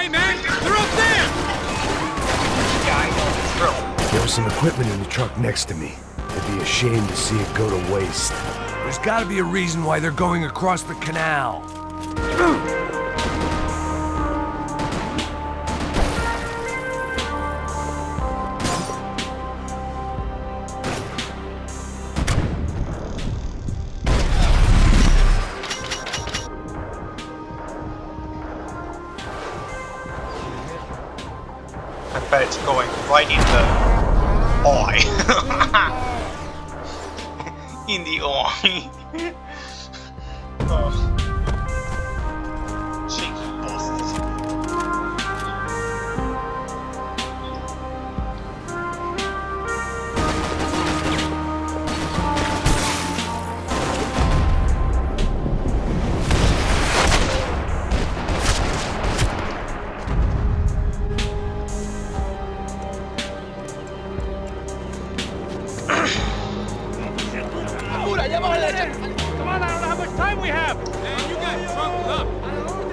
Hey, man! They're up there! Yeah, I know the drill. There was some equipment in the truck next to me. It'd be a shame to see it go to waste. There's gotta be a reason why they're going across the canal. I bet it's going right in the eye. In the eye. Oh. Cheeky bastards. Come on, I don't know how much time we have! Man, you got troubled up.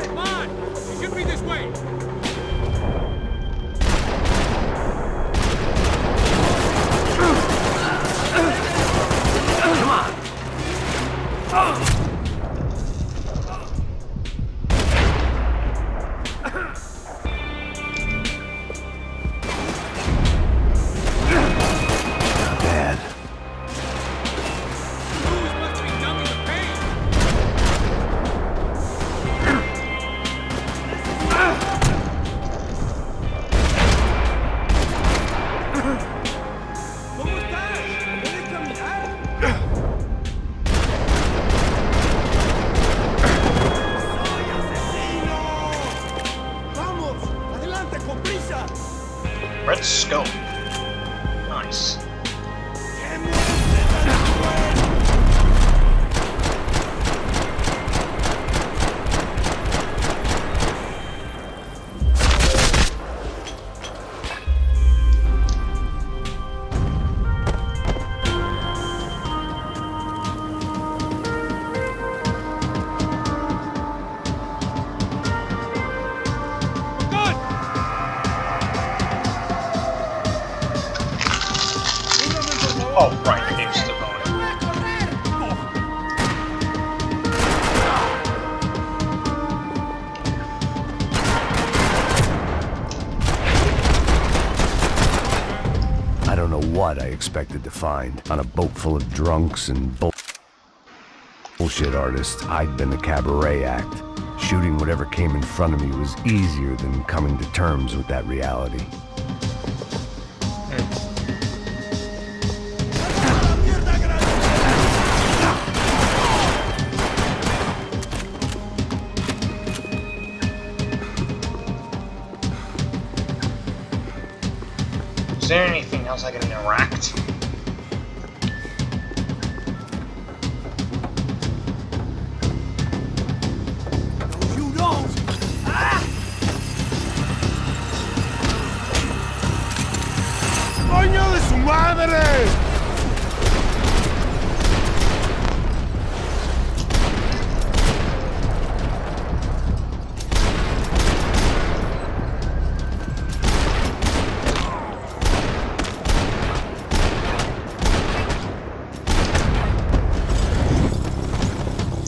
Come on! It should be this way. Come on! Bad. Booze must be numbing the pain. ¿Cómo estás? ¿Puedes caminar? ¡Soy asesino! ¡Vamos! ¡Adelante, con prisa! Let's go. Nice. Good! Oh, right, the game's still going. I don't know what I expected to find on a boat full of drunks and bullshit artists. I'd been a cabaret act. Shooting whatever came in front of me was easier than coming to terms with that reality. Is there anything else I can interact? You don't! ¡Coño de su madre!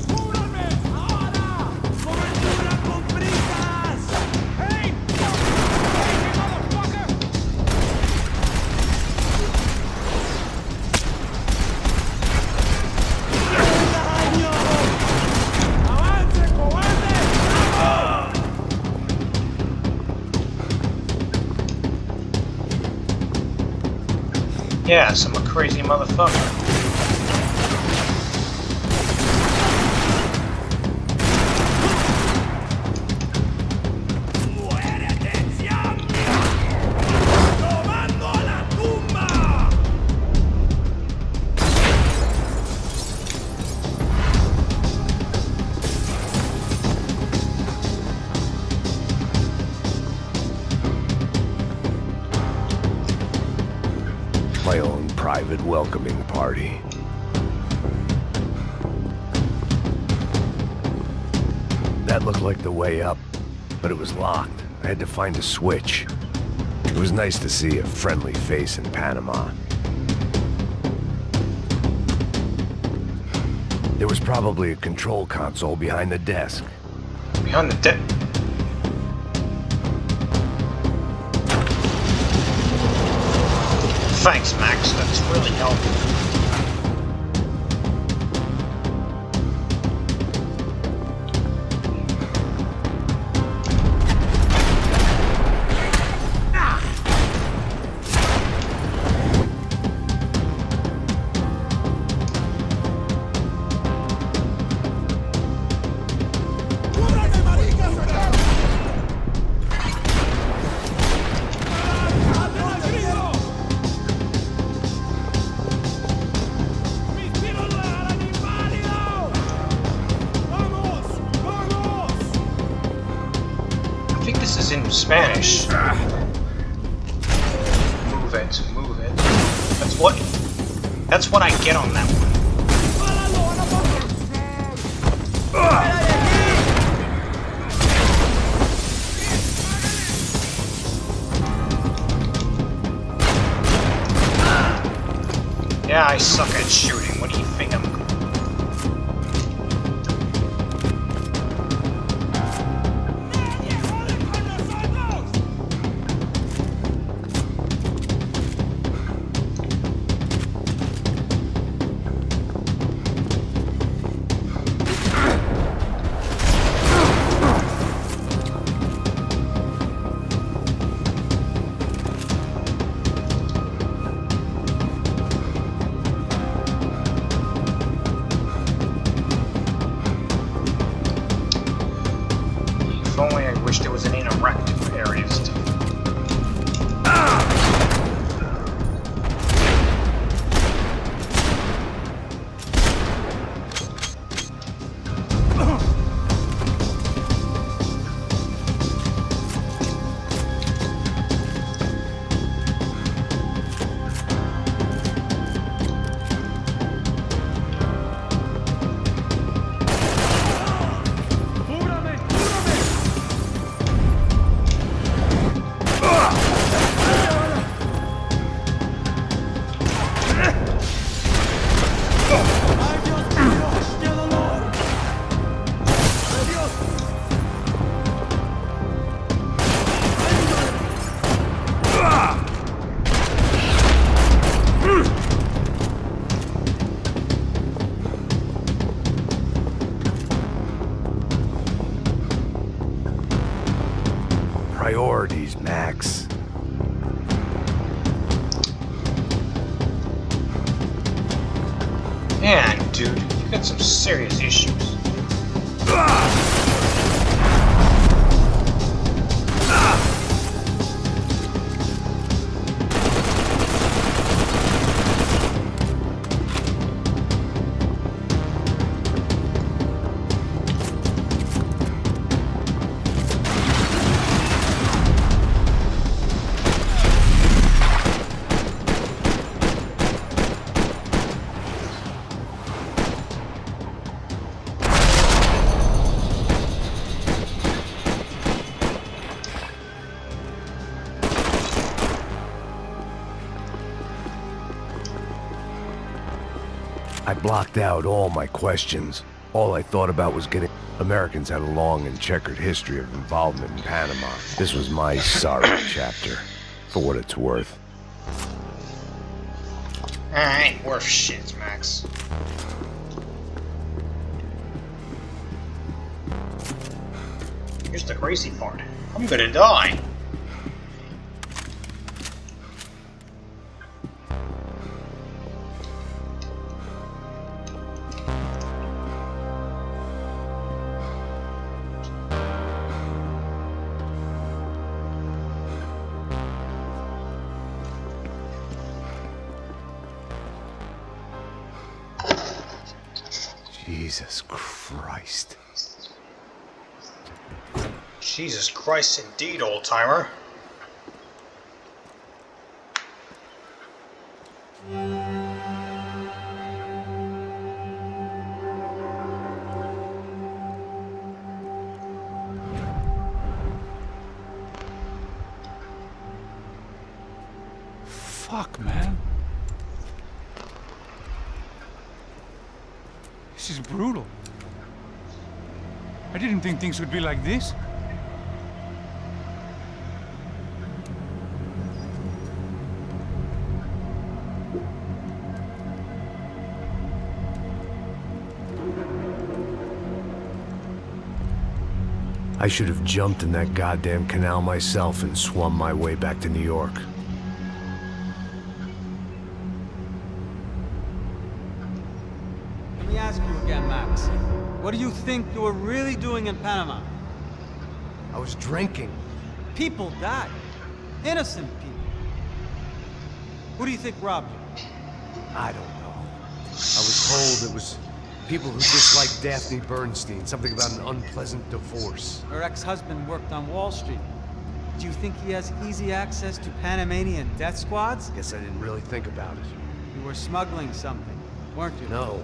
¡Cúbrame! ¡Ahora! ¡Cobertura con prisas! ¡Hey! ¡Hey, motherfucker! ¡Avance, cobarde! Yes, I'm a crazy motherfucker. ¡Muérete, Xiaomi! ¡Tomando la tumba! My own private welcoming party. That looked like the way up, but it was locked. I had to find a switch. It was nice to see a friendly face in Panama. There was probably a control console behind the desk. Behind the desk? Thanks, Max. That's really helpful. In Spanish. Move it, move it. That's what I get on that one. Yeah, I suck at shooting. What do you think I'm... If only I wish there was an interactive areas to... Priorities, Max. Man, dude, you got some serious issues. I blocked out all my questions. All I thought about was getting... Americans had a long and checkered history of involvement in Panama. This was my sorry chapter, for what it's worth. Ain't worth shit, Max. Here's the crazy part. I'm gonna die. Jesus Christ. Jesus Christ indeed, old-timer. Fuck, man. This is brutal. I didn't think things would be like this. I should have jumped in that goddamn canal myself and swum my way back to New York. Let me ask you again, Max. What do you think you were really doing in Panama? I was drinking. People died. Innocent people. Who do you think robbed you? I don't know. I was told it was people who disliked Daphne Bernstein, something about an unpleasant divorce. Her ex-husband worked on Wall Street. Do you think he has easy access to Panamanian death squads? Guess I didn't really think about it. You were smuggling something, weren't you? No.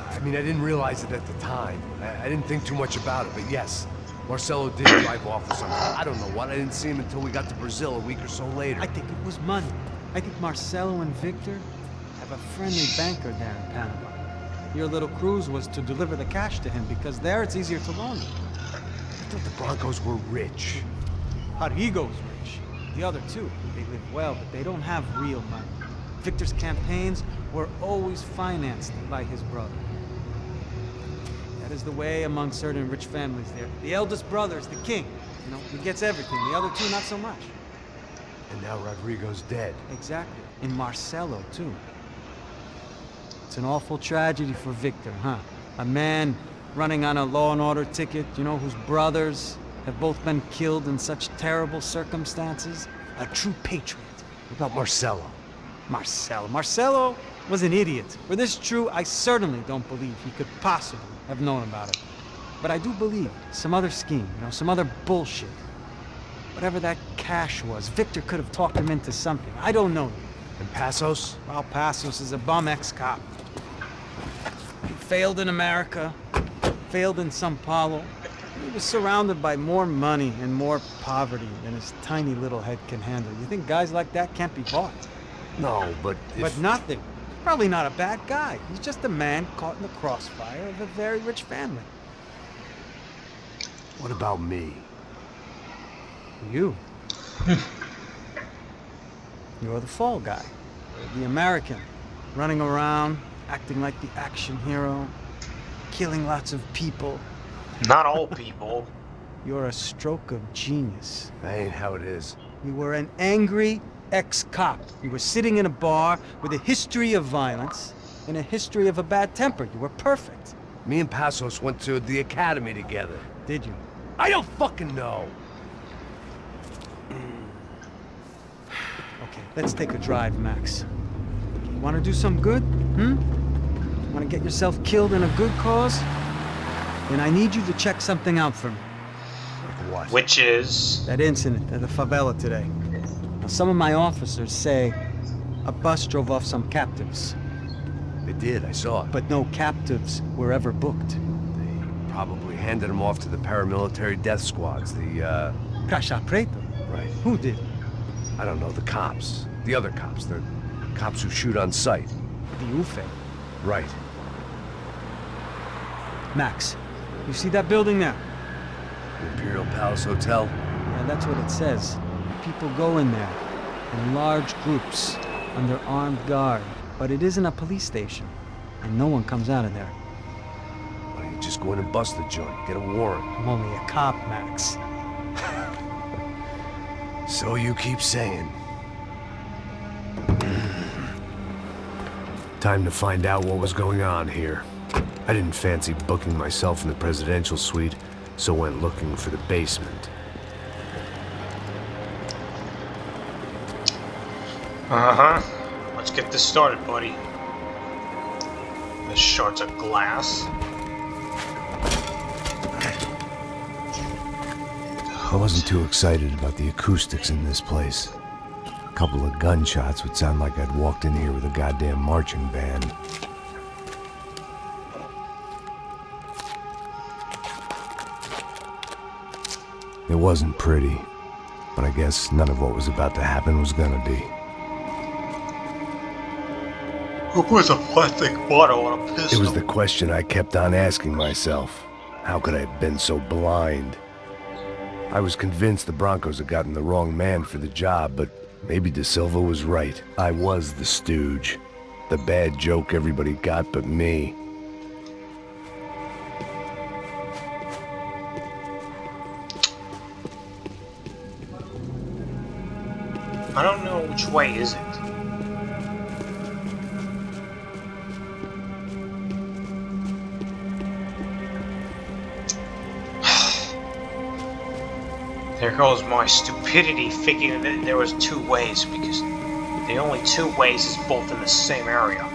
I mean, I didn't realize it at the time. I didn't think too much about it, but yes, Marcelo did drive off with something. I don't know what. I didn't see him until we got to Brazil a week or so later. I think it was money. I think Marcelo and Victor have a friendly banker there in Panama. Your little cruise was to deliver the cash to him because there it's easier to loan. I thought the Broncos were rich. Rodrigo's rich. The other two, they live well, but they don't have real money. Victor's campaigns were always financed by his brother. That is the way among certain rich families there. The eldest brother is the king. You know, he gets everything. The other two, not so much. And now Rodrigo's dead. Exactly. And Marcelo, too. It's an awful tragedy for Victor, huh? A man running on a law and order ticket, you know, whose brothers have both been killed in such terrible circumstances. A true patriot. What about Marcelo? Marcelo was an idiot. Were this true, I certainly don't believe he could possibly have known about it. But I do believe some other scheme, you know, some other bullshit. Whatever that cash was, Victor could have talked him into something. I don't know. And Passos? Well, Passos is a bum ex-cop. He failed in America, failed in Sao Paulo. He was surrounded by more money and more poverty than his tiny little head can handle. You think guys like that can't be bought? No, but if... But nothing. Probably not a bad guy. He's just a man caught in the crossfire of a very rich family. What about me? You. You're the fall guy. The American. Running around, acting like the action hero, killing lots of people. Not all people. You're a stroke of genius. That ain't how it is. You were an angry ex-cop. You were sitting in a bar with a history of violence and a history of a bad temper. You were perfect. Me and Passos went to the academy together. Did you? I don't fucking know. Okay, let's take a drive, Max. You want to do some good? Want to get yourself killed in a good cause? Then I need you to check something out for me. Like what? Which is... That incident at the favela today. Now, some of my officers say a bus drove off some captives. They did, I saw it. But no captives were ever booked. They probably handed them off to the paramilitary death squads, the, Caixa Preta? Right. Who did? I don't know, the cops. The other cops. The cops who shoot on sight. The UFE. Right. Max, you see that building there? The Imperial Palace Hotel? Yeah, that's what it says. People go in there in large groups under armed guard. But it isn't a police station, and no one comes out of there. Why don't you just go in and bust the joint? Get a warrant. I'm only a cop, Max. So you keep saying. Time to find out what was going on here. I didn't fancy booking myself in the presidential suite, so went looking for the basement. Uh-huh. Let's get this started, buddy. This shard's of glass. I wasn't too excited about the acoustics in this place. A couple of gunshots would sound like I'd walked in here with a goddamn marching band. It wasn't pretty. But I guess none of what was about to happen was gonna be. Who puts a plastic bottle on a pistol? It was the question I kept on asking myself. How could I have been so blind? I was convinced the Broncos had gotten the wrong man for the job, but maybe De Silva was right. I was the stooge. The bad joke everybody got but me. I don't know which way is it. There goes my stupidity thinking that there was two ways, because the only two ways is both in the same area.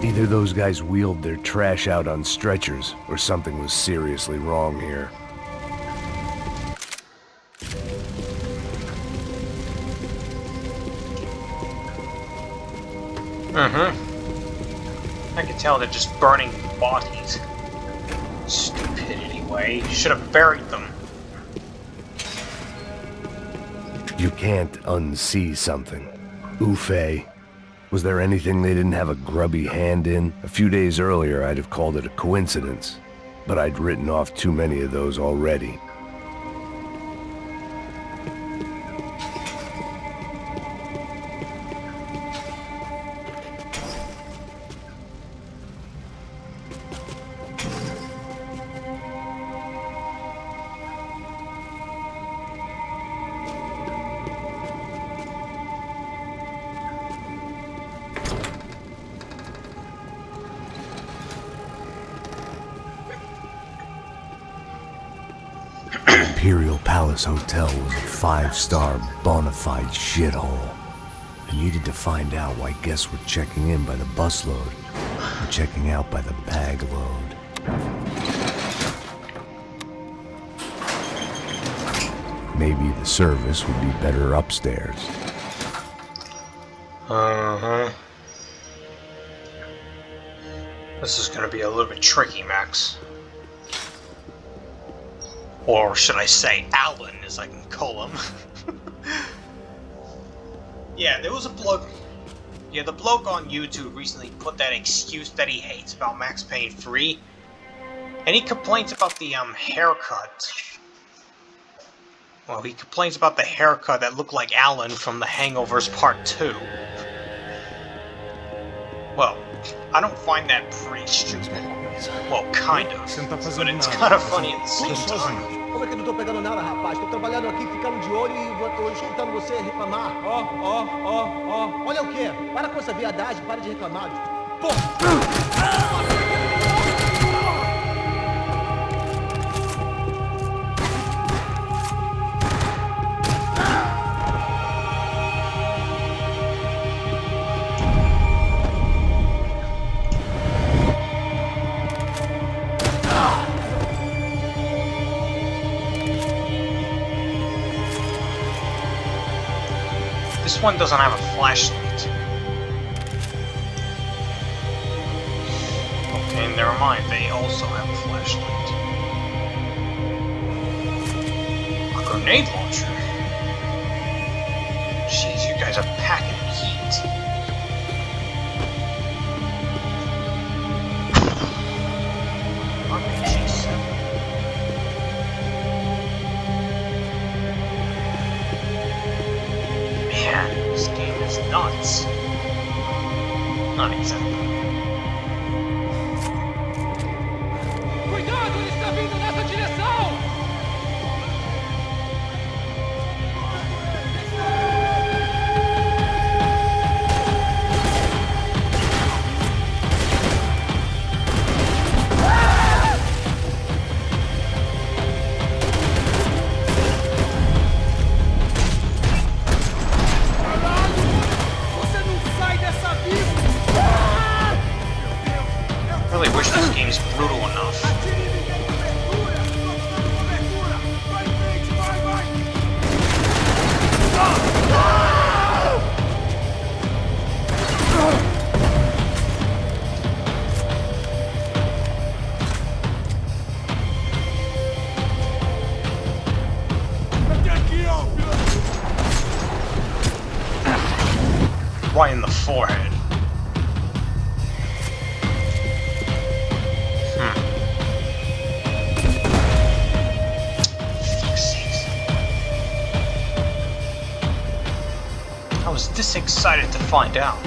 Either those guys wheeled their trash out on stretchers, or something was seriously wrong here. I can tell they're just burning bodies. Stupidity way. Should have buried them. You can't unsee something. Oof-ay. Was there anything they didn't have a grubby hand in? A few days earlier, I'd have called it a coincidence, but I'd written off too many of those already. Imperial Palace Hotel was a five-star bona fide shithole. I needed to find out why guests were checking in by the busload and checking out by the bag load. Maybe the service would be better upstairs. This is gonna be a little bit tricky, Max. Or should I say Alan, as I can call him. Yeah, there was a bloke... Yeah, the bloke on YouTube recently put that excuse that he hates about Max Payne 3. And he complains about the, haircut. Well, he complains about the haircut that looked like Alan from The Hangovers Part 2. Well, I don't find that pretty stupid. Well, kind of. But it's kind of funny at the same time. Como é que eu não tô pegando nada, rapaz? Tô trabalhando aqui, ficando de olho e tô escutando você reclamar. Ó. Olha o quê? Para com essa viadagem, para de reclamar. This one doesn't have a flashlight. Okay, never mind, they also have a flashlight. A grenade launcher? Jeez, you guys are packing heat. RPG-7. This game is nuts. Not exactly. Cuidado, ele está vindo nessa direção! the forehead. Fuck's sakes. I was this excited to find out.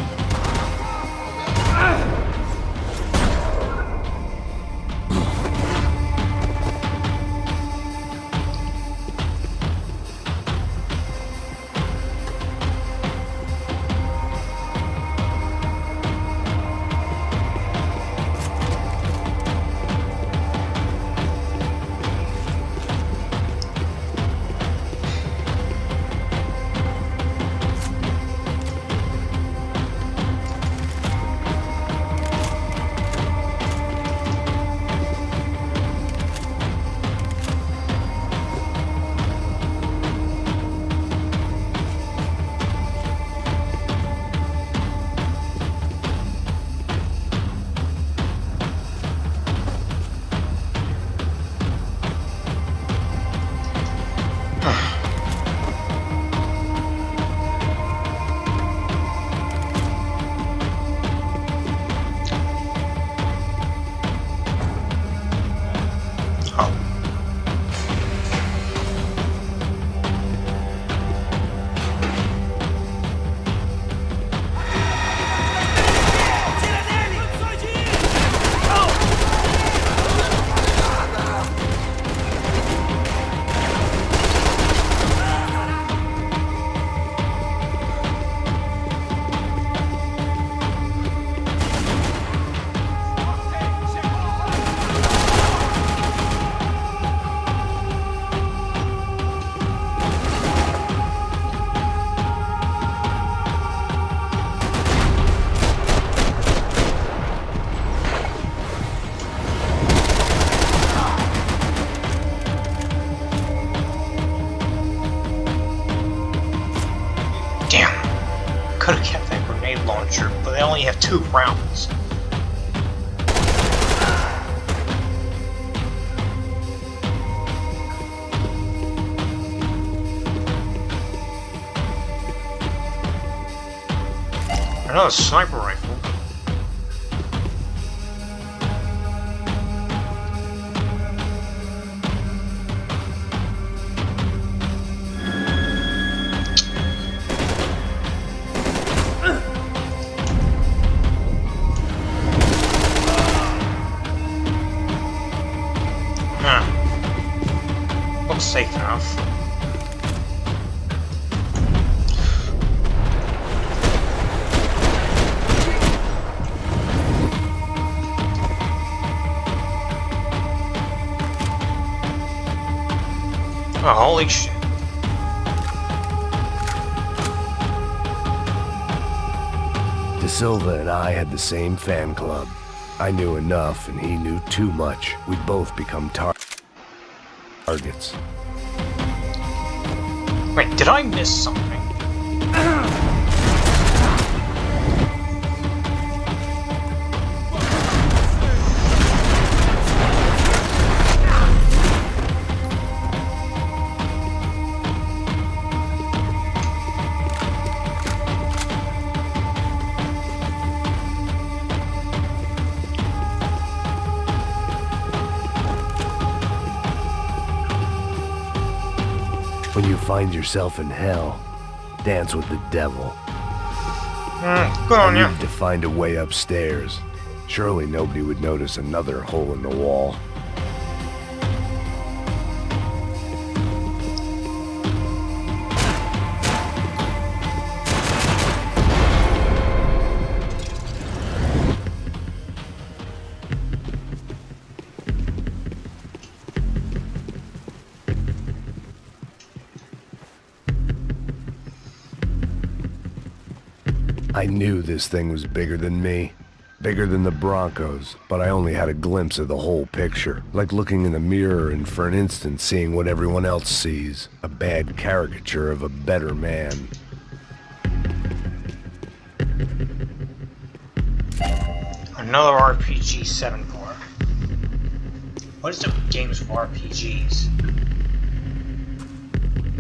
Could have kept that grenade launcher, but they only have 2 rounds. Another sniper rifle. Looks safe enough. Oh, holy shit. De Silva and I had the same fan club. I knew enough and he knew too much. We'd both become targets. Wait, did I miss something? When you find yourself in hell, dance with the devil. Good on I you. needed to find a way upstairs. Surely nobody would notice another hole in the wall. I knew this thing was bigger than me, bigger than the Broncos, but I only had a glimpse of the whole picture, like looking in the mirror and for an instant seeing what everyone else sees, a bad caricature of a better man. Another RPG 7 core. What is it with games with RPGs?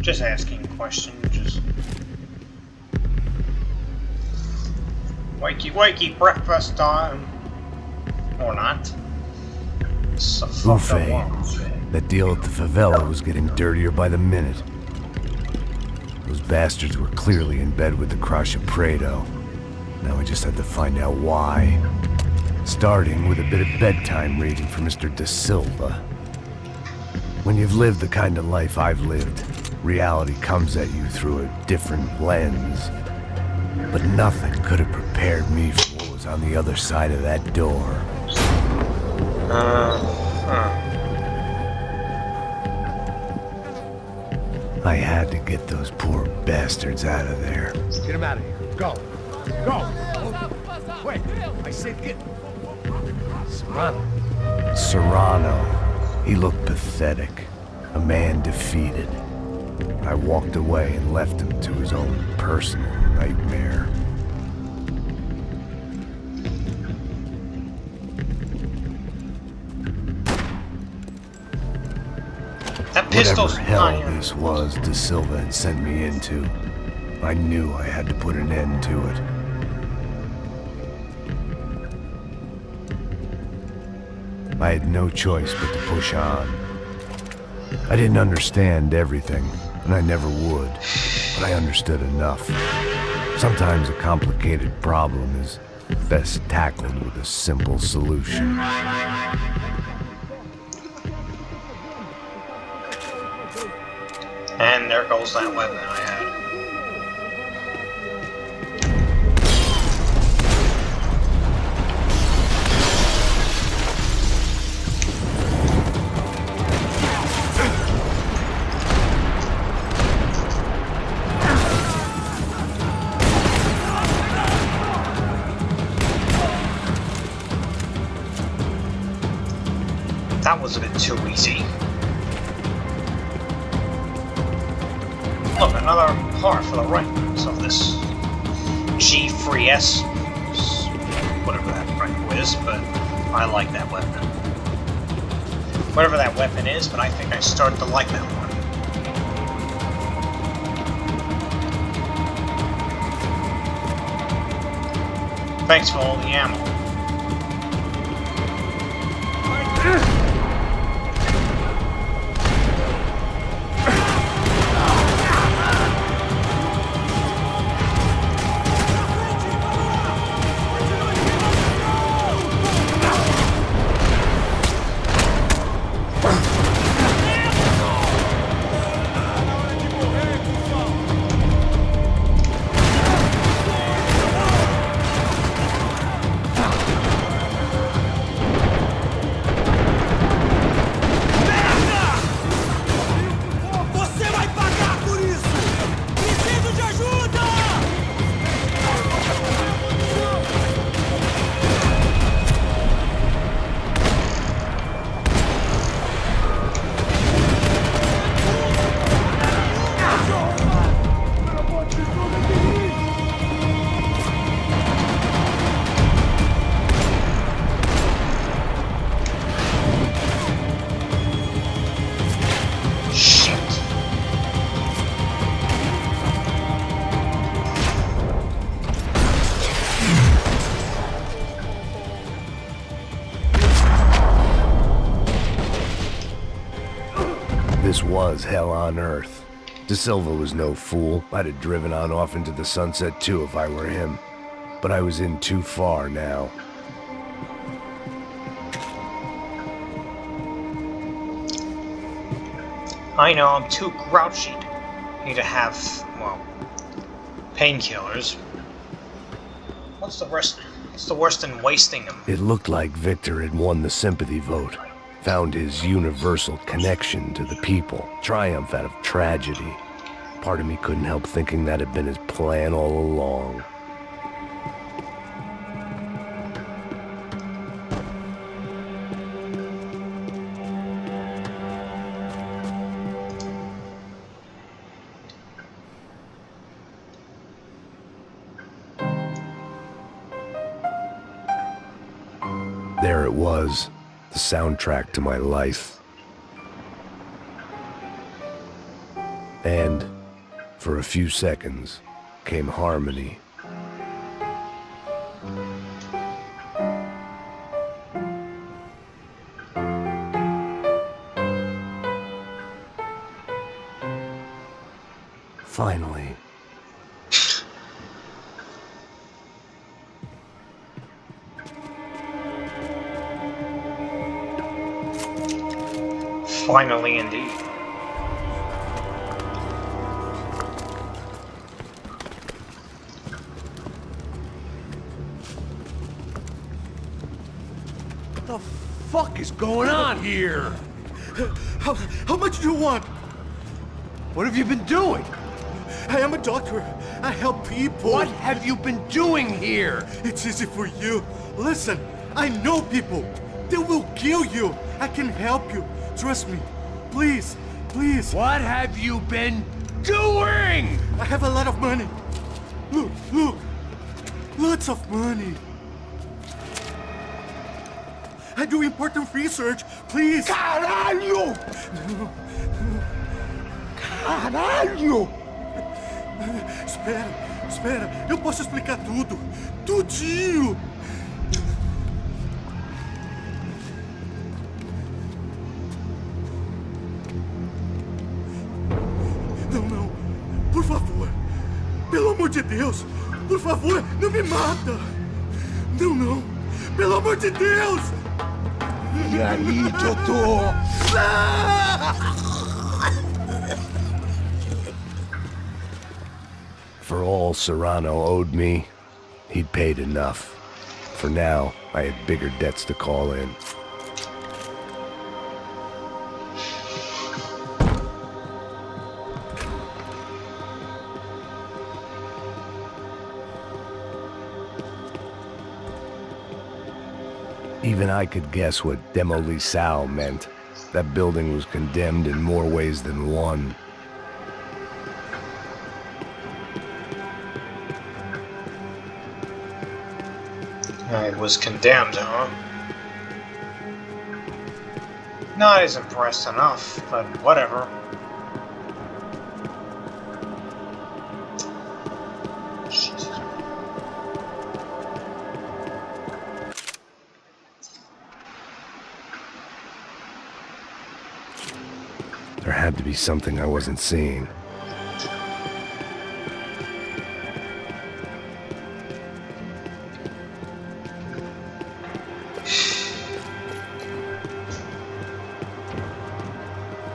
Just asking a question, just... Wakey, wakey, breakfast time. Or not. It's a fucked up Buffet. world. That deal at the favela was getting dirtier by the minute. Those bastards were clearly in bed with the Crusher Prado. Now I just had to find out why. Starting with a bit of bedtime reading for Mr. Da Silva. When you've lived the kind of life I've lived, reality comes at you through a different lens. But nothing could have prepared me for what was on the other side of that door. I had to get those poor bastards out of there. Get him out of here. Go. Go. Wait. I said get... Serrano. He looked pathetic. A man defeated. I walked away and left him to his own personal nightmare. That pistol's Whatever hell iron. this was Da Silva had sent me into, I knew I had to put an end to it. I had no choice but to push on. I didn't understand everything, and I never would, but I understood enough. Sometimes a complicated problem is best tackled with a simple solution. And there goes that weapon I had. That was a bit too easy. Look, another part for the rifles of this G3S, whatever that rifle is, but I like that weapon. Whatever that weapon is, but I think I started to like that one. Thanks for all the ammo. This was hell on earth. Da Silva was no fool. I'd have driven on off into the sunset too if I were him. But I was in too far now. I know, I'm too grouchy to have, well, painkillers. What's the worst than wasting them? It looked like Victor had won the sympathy vote. Found his universal connection to the people. Triumph out of tragedy. Part of me couldn't help thinking that had been his plan all along. There it was, the soundtrack to my life. And, for a few seconds, came harmony. Finally. Finally, indeed. What the fuck is going on here? How much do you want? What have you been doing? I am a doctor. I help people. What have you been doing here? It's easy for you. Listen, I know people. They will kill you. I can help you. Trust me. Please, please. What have you been doing? I have a lot of money. Look, look. Lots of money. I do important research. Please. Caralho! Caralho! Espera, espera. Eu posso explicar tudo. Tudinho. Não, não. Por favor. Pelo amor de Deus. Por favor, não me mata. Não, não. Pelo amor de Deus. E aí, doutor? For all Serrano owed me, he'd paid enough. For now, I had bigger debts to call in. Even I could guess what demolição meant. That building was condemned in more ways than one. It was condemned, huh? Not as impressed enough, but whatever. Jesus. There had to be something I wasn't seeing.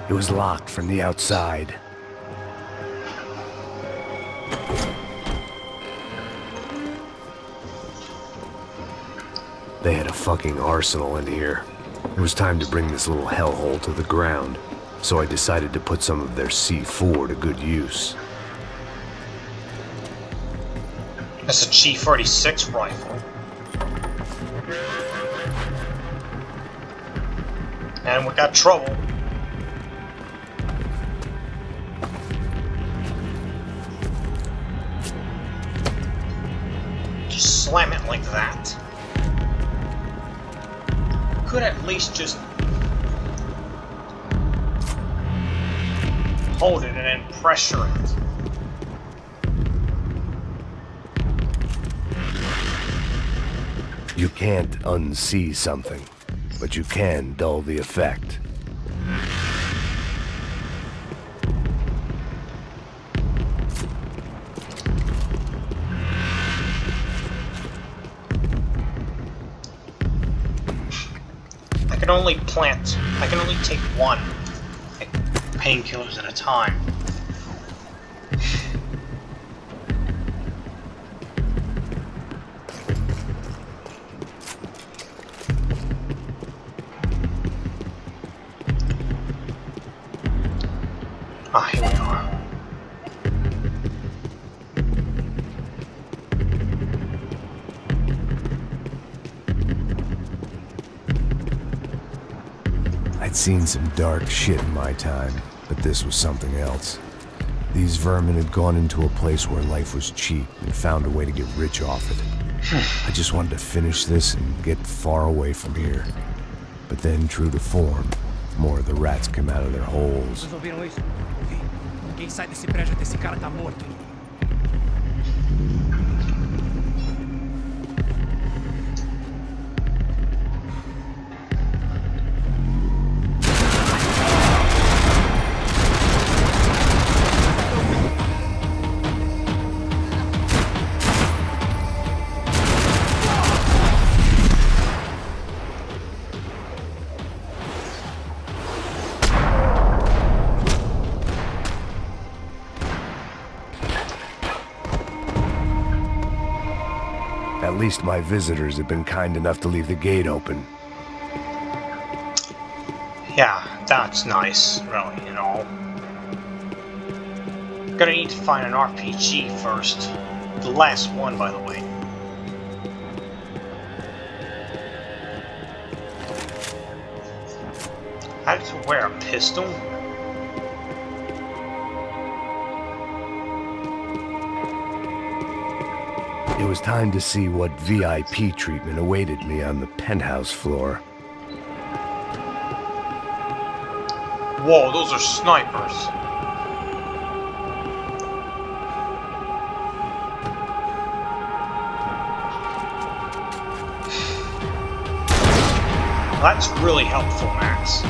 It was locked from the outside. They had a fucking arsenal in here. It was time to bring this little hellhole to the ground, so I decided to put some of their C4 to good use. That's a G46 rifle. And we got trouble. Just slam it like that. Could at least just hold it and then pressure it. You can't unsee something, but you can dull the effect. I can only take one painkillers at a time. Ah, here we are. I'd seen some dark shit in my time, but this was something else. These vermin had gone into a place where life was cheap and found a way to get rich off it. I just wanted to finish this and get far away from here. But then, true to form, more of the rats came out of their holes. Vocês ouviram isso? Ouvi. Ninguém sai desse prédio até esse cara tá morto. At least my visitors have been kind enough to leave the gate open. Yeah, that's nice, really, you know. Gonna need to find an RPG first. The last one, by the way. How to wear a pistol? It was time to see what VIP treatment awaited me on the penthouse floor. Whoa, those are snipers. That's really helpful, Max.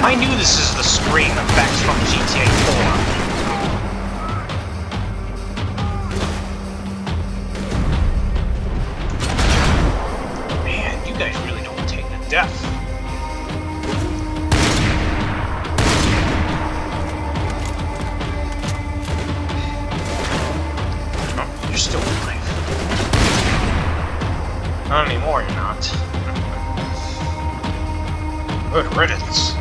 I knew this is the scream effects from GTA 4. Man, you guys really don't take the death. Oh, you're still alive. Not anymore, you're not. Good riddance.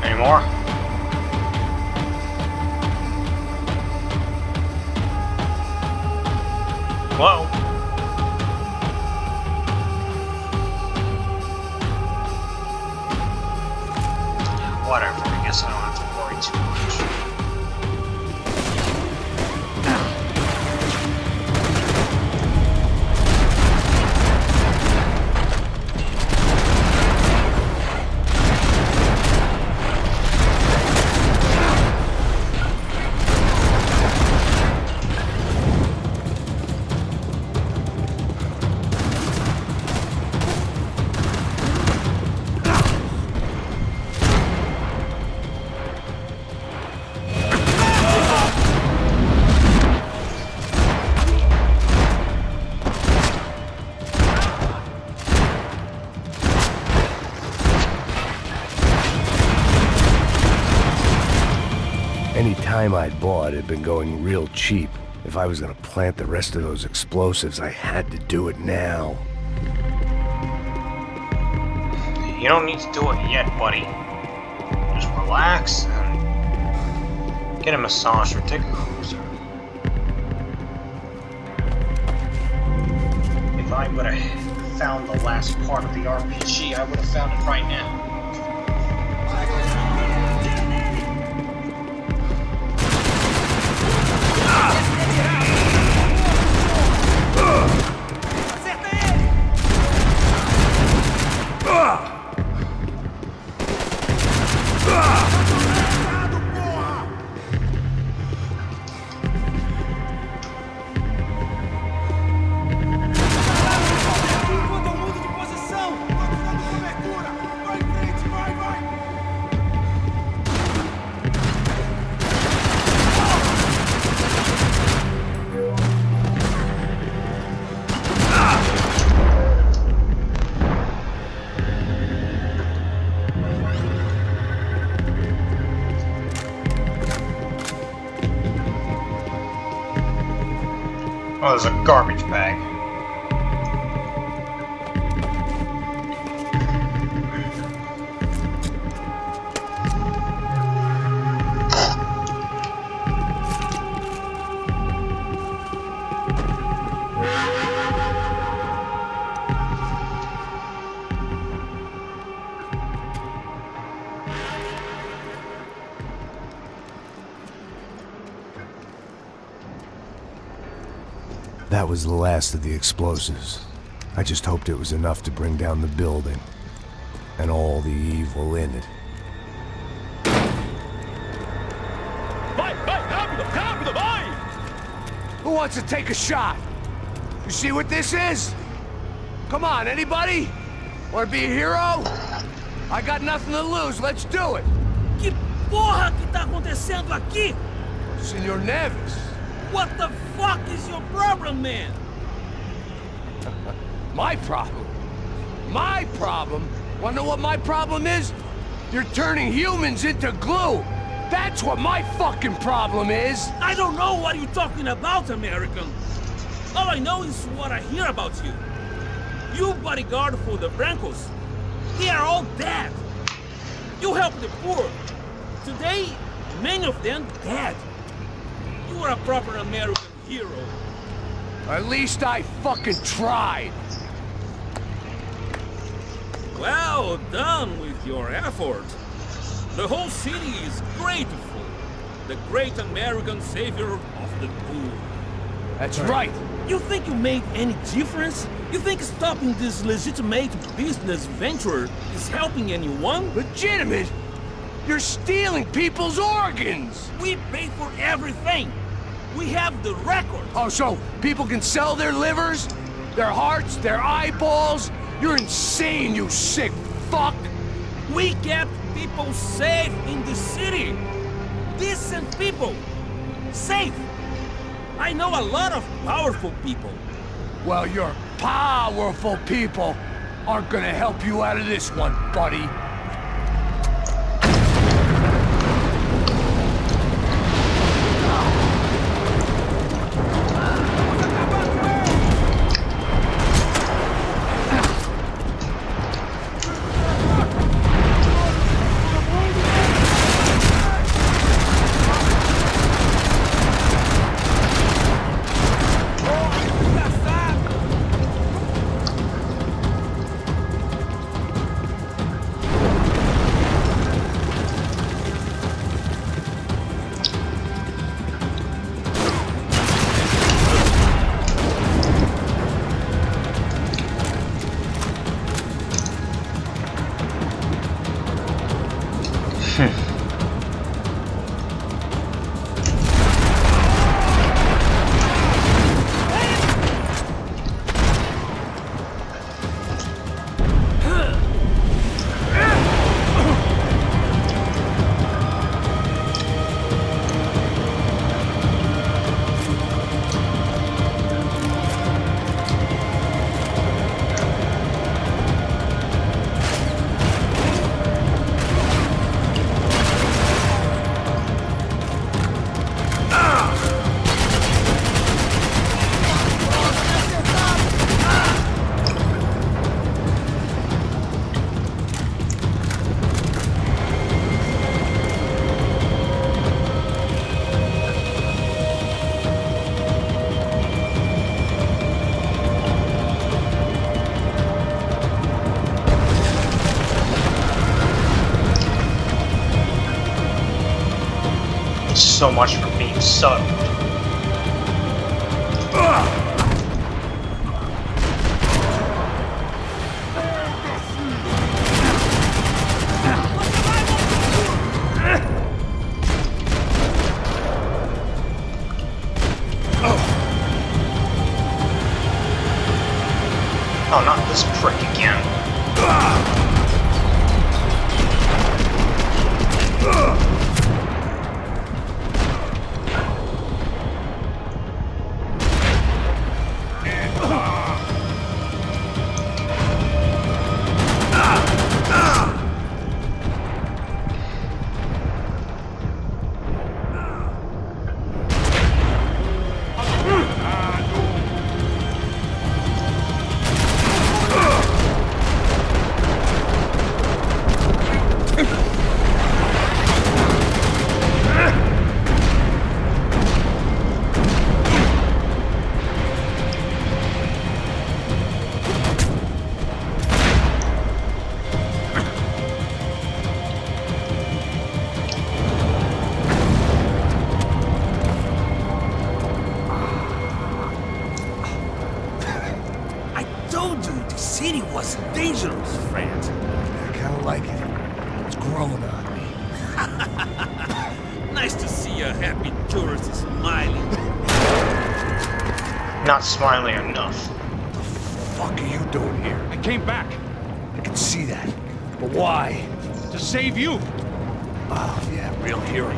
Any more? Hello? Whatever, I guess I don't have to worry too much. Any time I'd bought had been going real cheap. If I was gonna plant the rest of those explosives, I had to do it now. You don't need to do it yet, buddy. Just relax and get a massage or take a cruiser. If I would have found the last part of the RPG, I would have found it right now. Oh, there's a garbage bag. That was the last of the explosives. I just hoped it was enough to bring down the building. And all the evil in it. Vai, vai, rápido, rápido, vai! Who wants to take a shot? You see what this is? Come on, anybody? Wanna be a hero? I got nothing to lose, let's do it! Que porra que tá acontecendo aqui? Senor Neves. What the fuck is your problem, man? My problem? My problem? Wanna know what my problem is? You're turning humans into glue! That's what my fucking problem is! I don't know what you're talking about, American. All I know is what I hear about you. You bodyguard for the Brancos. They are all dead. You help the poor. Today, many of them dead. You are a proper American hero. At least I fucking tried! Well done with your effort. The whole city is grateful. The great American savior of the poor. That's right! You think you made any difference? You think stopping this legitimate business venture is helping anyone? Legitimate? You're stealing people's organs! We pay for everything. We have the record. Oh, so people can sell their livers? Their hearts? Their eyeballs? You're insane, you sick fuck! We kept people safe in the city. Decent people. Safe. I know a lot of powerful people. Well, your powerful people aren't gonna help you out of this one, buddy. So much for being subtle. Oh, not this prick again. was dangerous, friend. I kinda like it. It's growing on me. Nice to see a happy tourist smiling. Not smiling enough. What the fuck are you doing here? I came back I can see that. But why? to save you. Oh, yeah, real hero.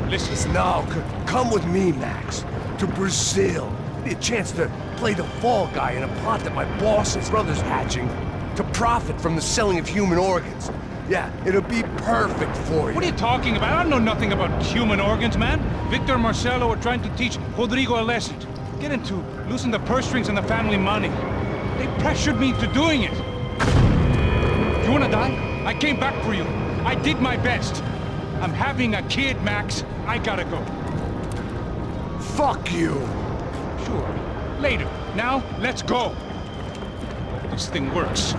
Listen, No, come with me, Max. To Brazil. Be a chance to play the fall guy in a plot that my boss's brother's hatching to profit from the selling of human organs. Yeah, it'll be perfect for you. what are you talking about? I don't know nothing about human organs, man. Victor and Marcelo are trying to teach Rodrigo a lesson. Get him to loosen the purse strings and the family money. They pressured me into doing it. You wanna die? I came back for you. I did my best. I'm having a kid, Max. I gotta go. Fuck you. Sure. Later. Now, let's go. This thing works.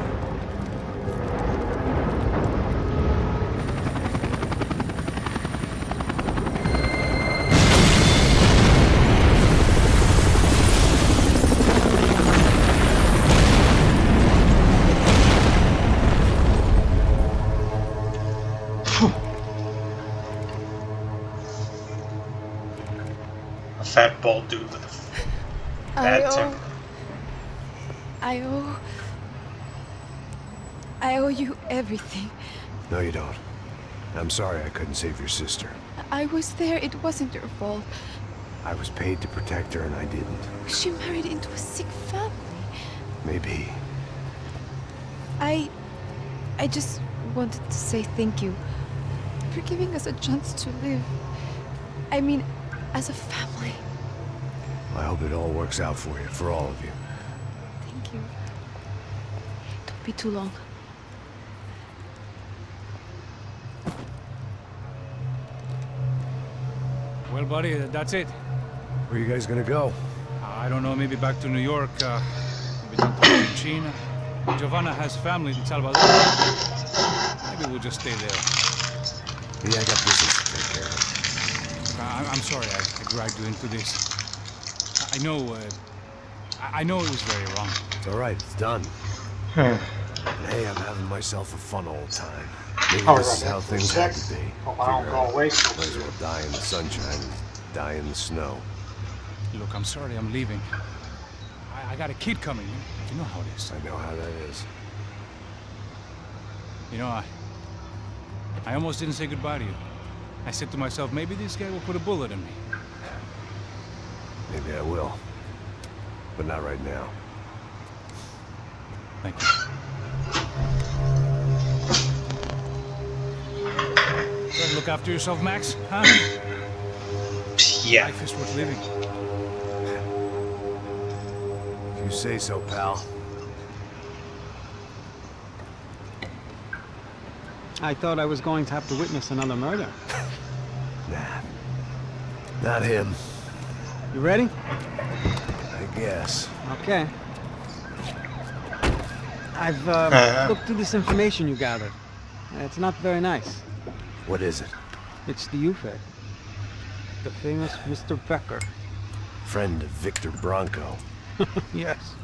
A fat bald dude with a bad temper. I owe you everything. No, you don't. I'm sorry I couldn't save your sister. I was there. It wasn't your fault. I was paid to protect her and I didn't. She married into a sick family. Maybe. I just wanted to say thank you for giving us a chance to live. I mean, as a family. I hope it all works out for you, for all of you. Thank you. Don't be too long. Well, buddy, that's it. Where are you guys gonna go? I don't know, maybe back to New York, maybe down to Argentina. Giovanna has family in Salvador. Maybe we'll just stay there. Yeah, I got business to take care of. I'm sorry I dragged you into this. I know it was very wrong. It's all right, it's done. Hmm. Hey, I'm having myself a fun old time. Maybe Oh, this is right. how things have to be. Hope I don't go away so Might as well die in the sunshine and die in the snow. Look, I'm sorry I'm leaving. I got a kid coming. You know how it is. I know how that is. You know, I almost didn't say goodbye to you. I said to myself, maybe this guy will put a bullet in me. Maybe I will. But not right now. Thank you. Try to look after yourself, Max, huh? Yeah. Life is worth living. If you say so, pal. I thought I was going to have to witness another murder. Nah. Not him. You ready? I guess. Okay. I've looked through this information you gathered. It's not very nice. What is it? It's the UFED. The famous Mr. Becker. Friend of Victor Bronco. Yes.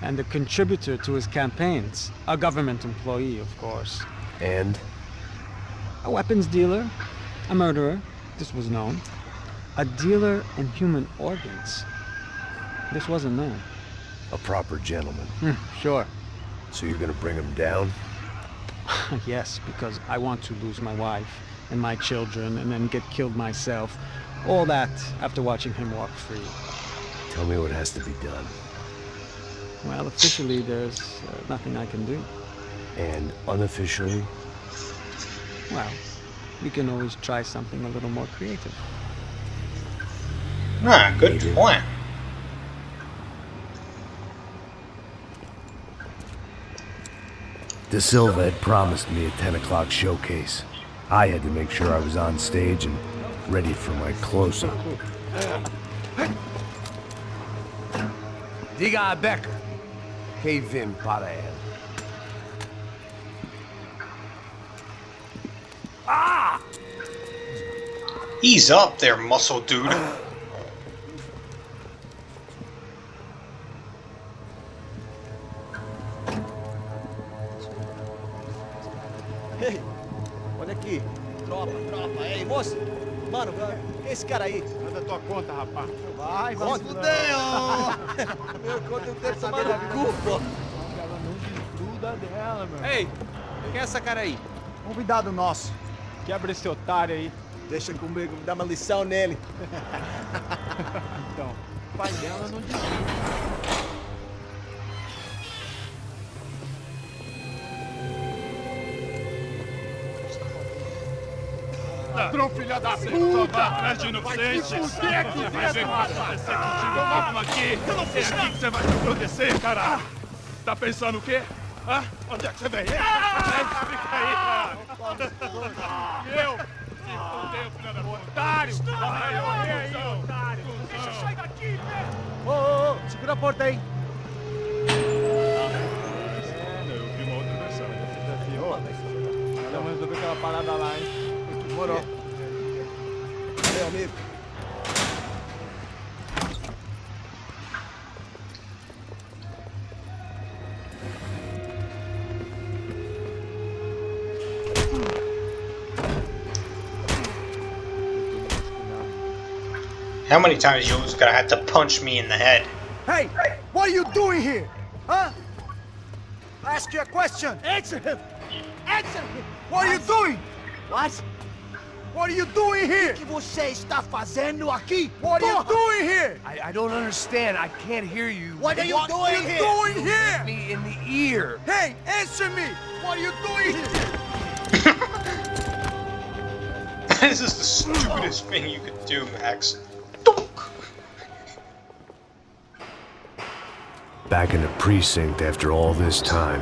And a contributor to his campaigns. A government employee, of course. And? A weapons dealer. A murderer. This was known. A dealer in human organs. This wasn't known. A proper gentleman. Sure. So you're gonna bring him down? Yes, because I want to lose my wife and my children and then get killed myself. All that after watching him walk free. Tell me what has to be done. Well, officially there's nothing I can do. And unofficially? Well, we can always try something a little more creative. Ah, good point. De Silva had promised me a 10 o'clock showcase. I had to make sure I was on stage and ready for my close-up. Diga a Becker. Que vim para ele. Ah! Ease up there, muscle dude. Ei, olha aqui. Tropa, tropa. Ei, moça. Mano, esse cara aí. Manda tua conta, rapaz. Vai, fudeu! Meu conta eu tenho tomado cu, pô. Ela não desgruda dela, meu. Ei, quem é essa cara aí? Convidado nosso. Quebra esse otário aí. Deixa comigo, dá uma lição nele. Então, o pai dela não desgruda. Ladrão, filha da puta! Atrás de inocente! Vai ver o que vai acontecer contigo, vamos aqui! Eu não fiz nada! É aqui que você vai se proteger, cara! Tá pensando o quê? Hã? Onde é que você vem? Fica aí, cara! Eu? Se fudeu, filha da puta! Otário! Vai, aí, otário! Deixa eu sair daqui, velho! Ô, segura a porta aí. Eu vi uma outra versão. Ela resolveu aquela parada lá, hein? Demorou. Meu amigo. How many times you was gonna have to punch me in the head? Hey, what are you doing here? Huh? I ask you a question. Answer him. Answer him. What are you doing? What? What are you doing here? O que você está fazendo aqui? What are you doing here? I don't understand. I can't hear you. What are you doing here? What are you doing here? Hit me in the ear. Hey, answer me. What are you doing here? This is the stupidest thing you could do, Max. Back in the precinct after all this time.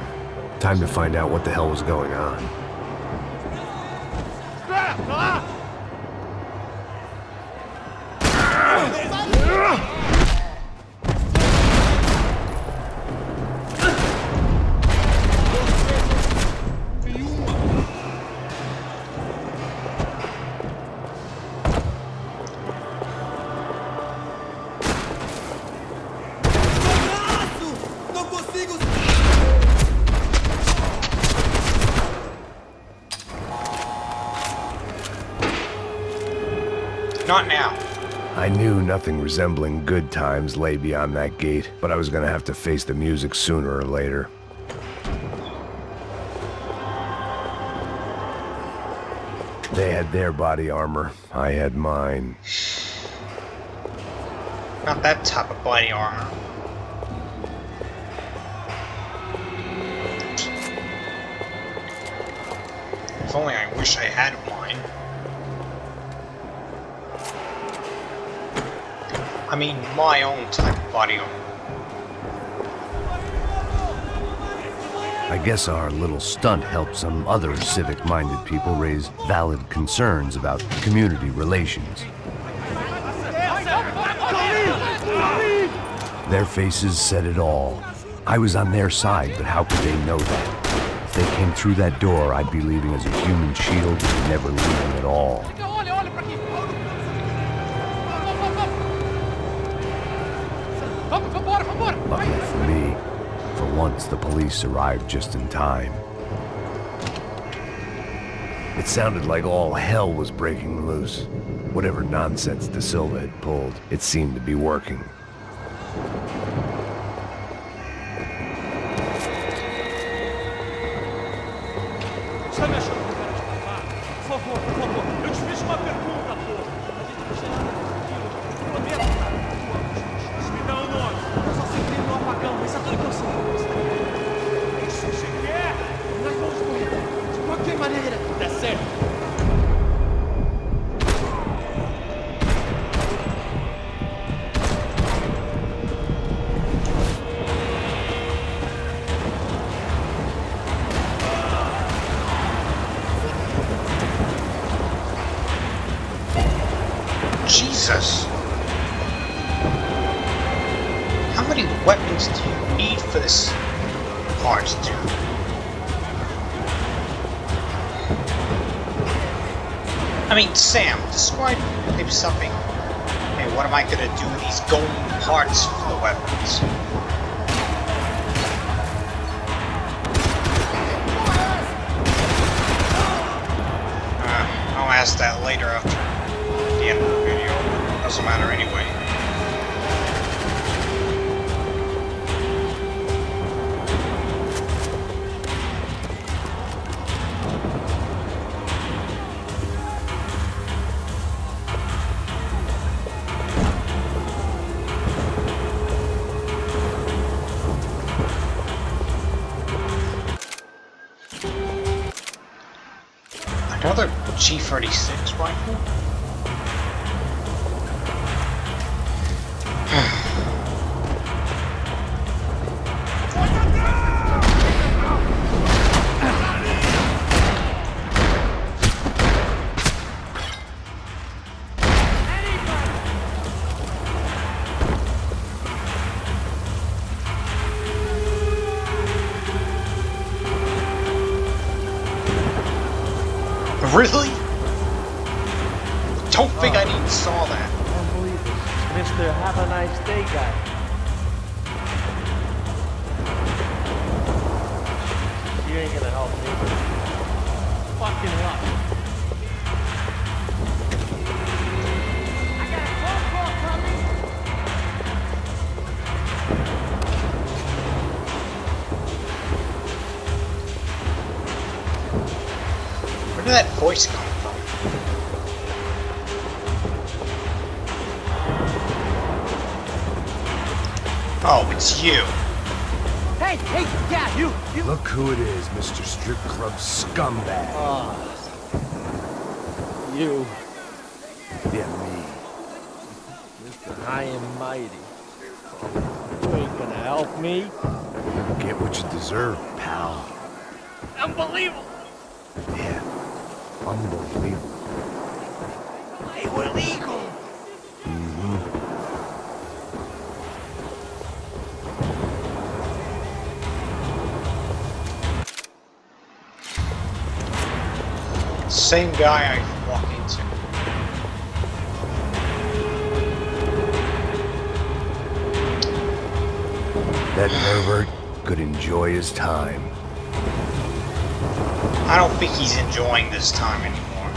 Time to find out what the hell was going on. Not now. I knew nothing resembling good times lay beyond that gate, but I was gonna have to face the music sooner or later. They had their body armor, I had mine. Not that type of body armor. If only I wish I had mine. I mean, my own type of body armor. I guess our little stunt helped some other civic-minded people raise valid concerns about community relations. Their faces said it all. I was on their side, but how could they know that? If they came through that door, I'd be leaving as a human shield and never leaving at all. Luckily for me, for once the police arrived just in time. It sounded like all hell was breaking loose. Whatever nonsense De Silva had pulled, it seemed to be working. Jesus! How many weapons do you need for this part, dude? I mean, Sam, describe maybe something. Hey, what am I gonna do with these golden parts for the weapons? I'll ask that later after doesn't matter anyway. Another G36 rifle? Really? Don't think I even saw that. Unbelievable. Mr. Have a nice day guy. You ain't gonna help me. Fucking luck. I got a phone call coming. Where did that voice come from? Oh, it's you. Hey, yeah, you. Look who it is, Mr. Strip Club scumbag. You, Yeah, me. Mr. High and Mighty. You ain't gonna help me. Get what you deserve, pal. Unbelievable. Yeah, unbelievable. Hey, we're legal. Same guy I walk into. That pervert could enjoy his time. I don't think he's enjoying this time anymore.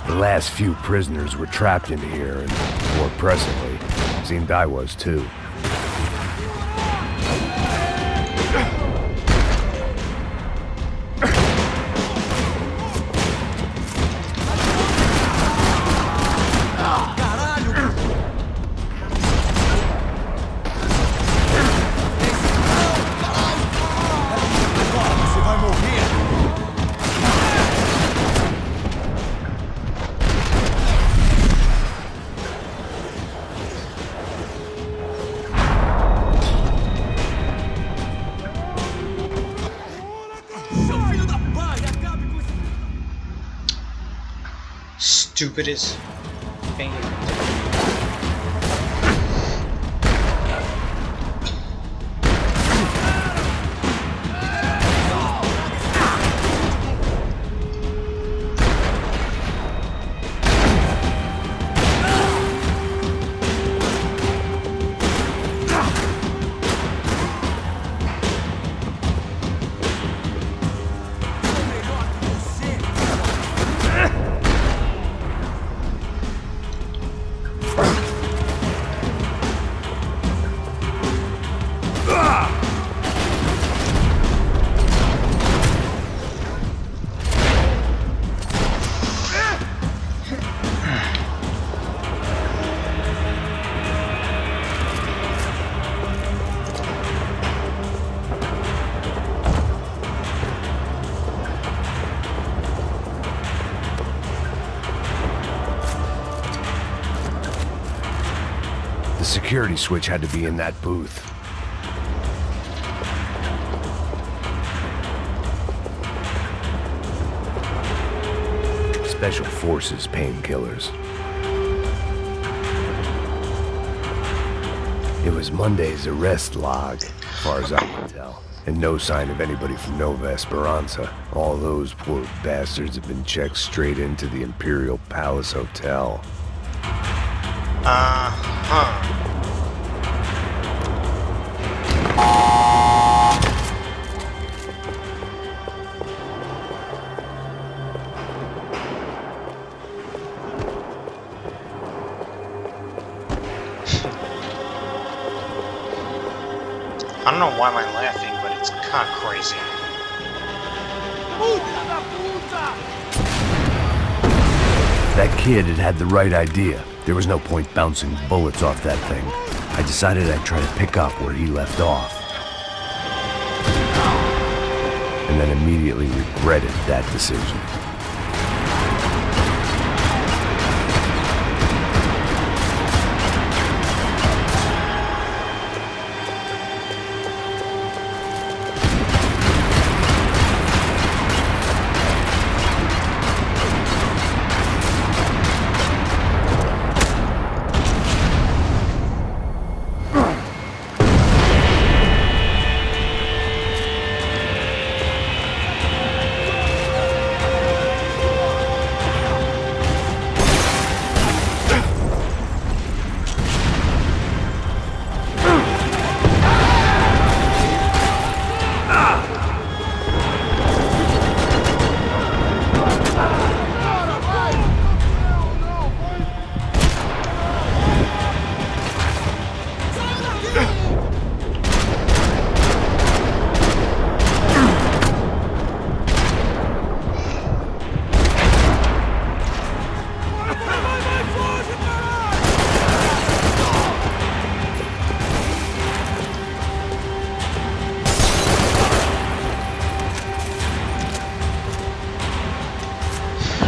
The last few prisoners were trapped in here, and more pressingly, it seemed I was too. Stupidest thing. The security switch had to be in that booth. Special Forces painkillers. It was Monday's arrest log, as far as I can tell. And no sign of anybody from Nova Esperanza. All those poor bastards have been checked straight into the Imperial Palace Hotel. I don't know why am I laughing, but it's kind of crazy. That kid had had the right idea. There was no point bouncing bullets off that thing. I decided I'd try to pick up where he left off. And then immediately regretted that decision.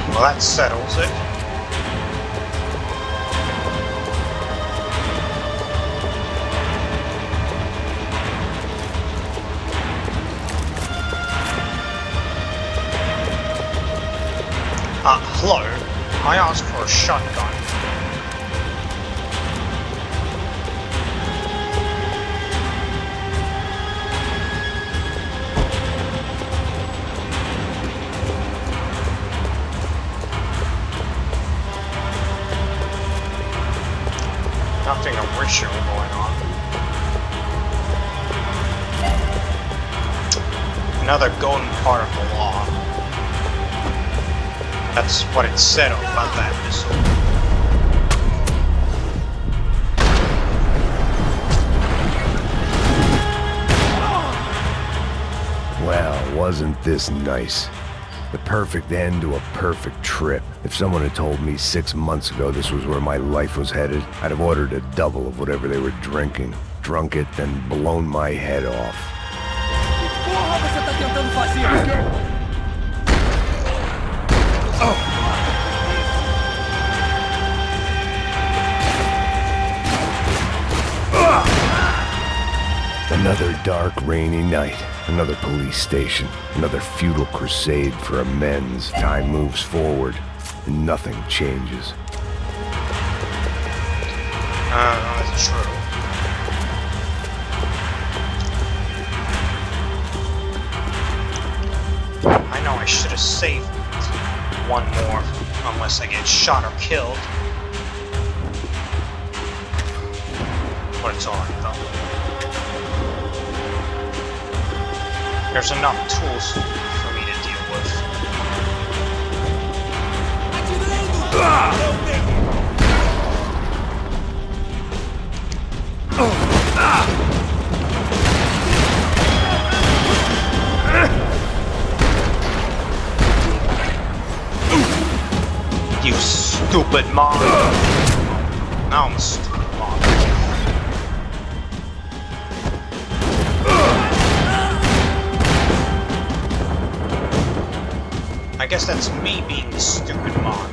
Well, that settles it. Hello? I asked for a shotgun. Nothing original going on. Another golden part of the law. That's what it said about that missile. Well, wasn't this nice? The perfect end to a perfect trip. If someone had told me 6 months ago this was where my life was headed, I'd have ordered a double of whatever they were drinking, drunk it, then blown my head off. Another dark, rainy night. Another police station. Another futile crusade for amends. Time moves forward, and nothing changes. That's true. I know I should have saved one more, unless I get shot or killed. But it's alright though. There's enough tools for me to deal with. You stupid mom! Now I'm a stupid mom. I guess that's me being the stupid mom.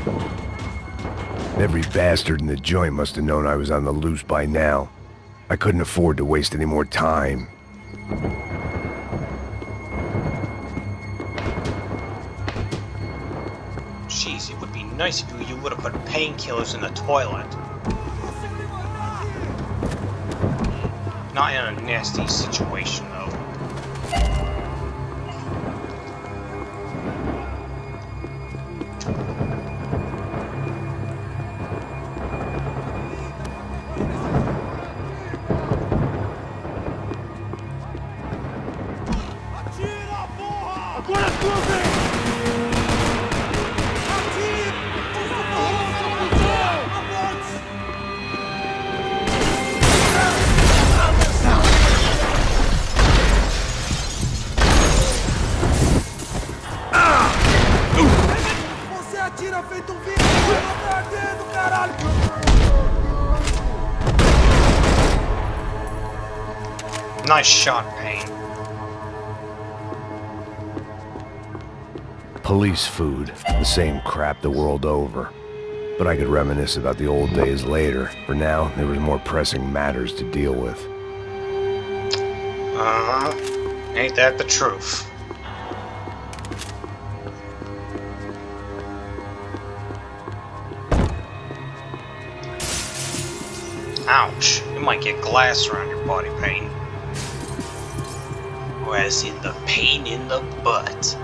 Every bastard in the joint must have known I was on the loose by now. I couldn't afford to waste any more time. Jeez, it would be nice if you would have put painkillers in the toilet. Not in a nasty situation, though. Nice shot, Payne. Police food, the same crap the world over. But I could reminisce about the old days later. For now, there was more pressing matters to deal with. Uh-huh. Ain't that the truth? Ouch. You might get glass around your body, Payne. Or as in the pain in the butt.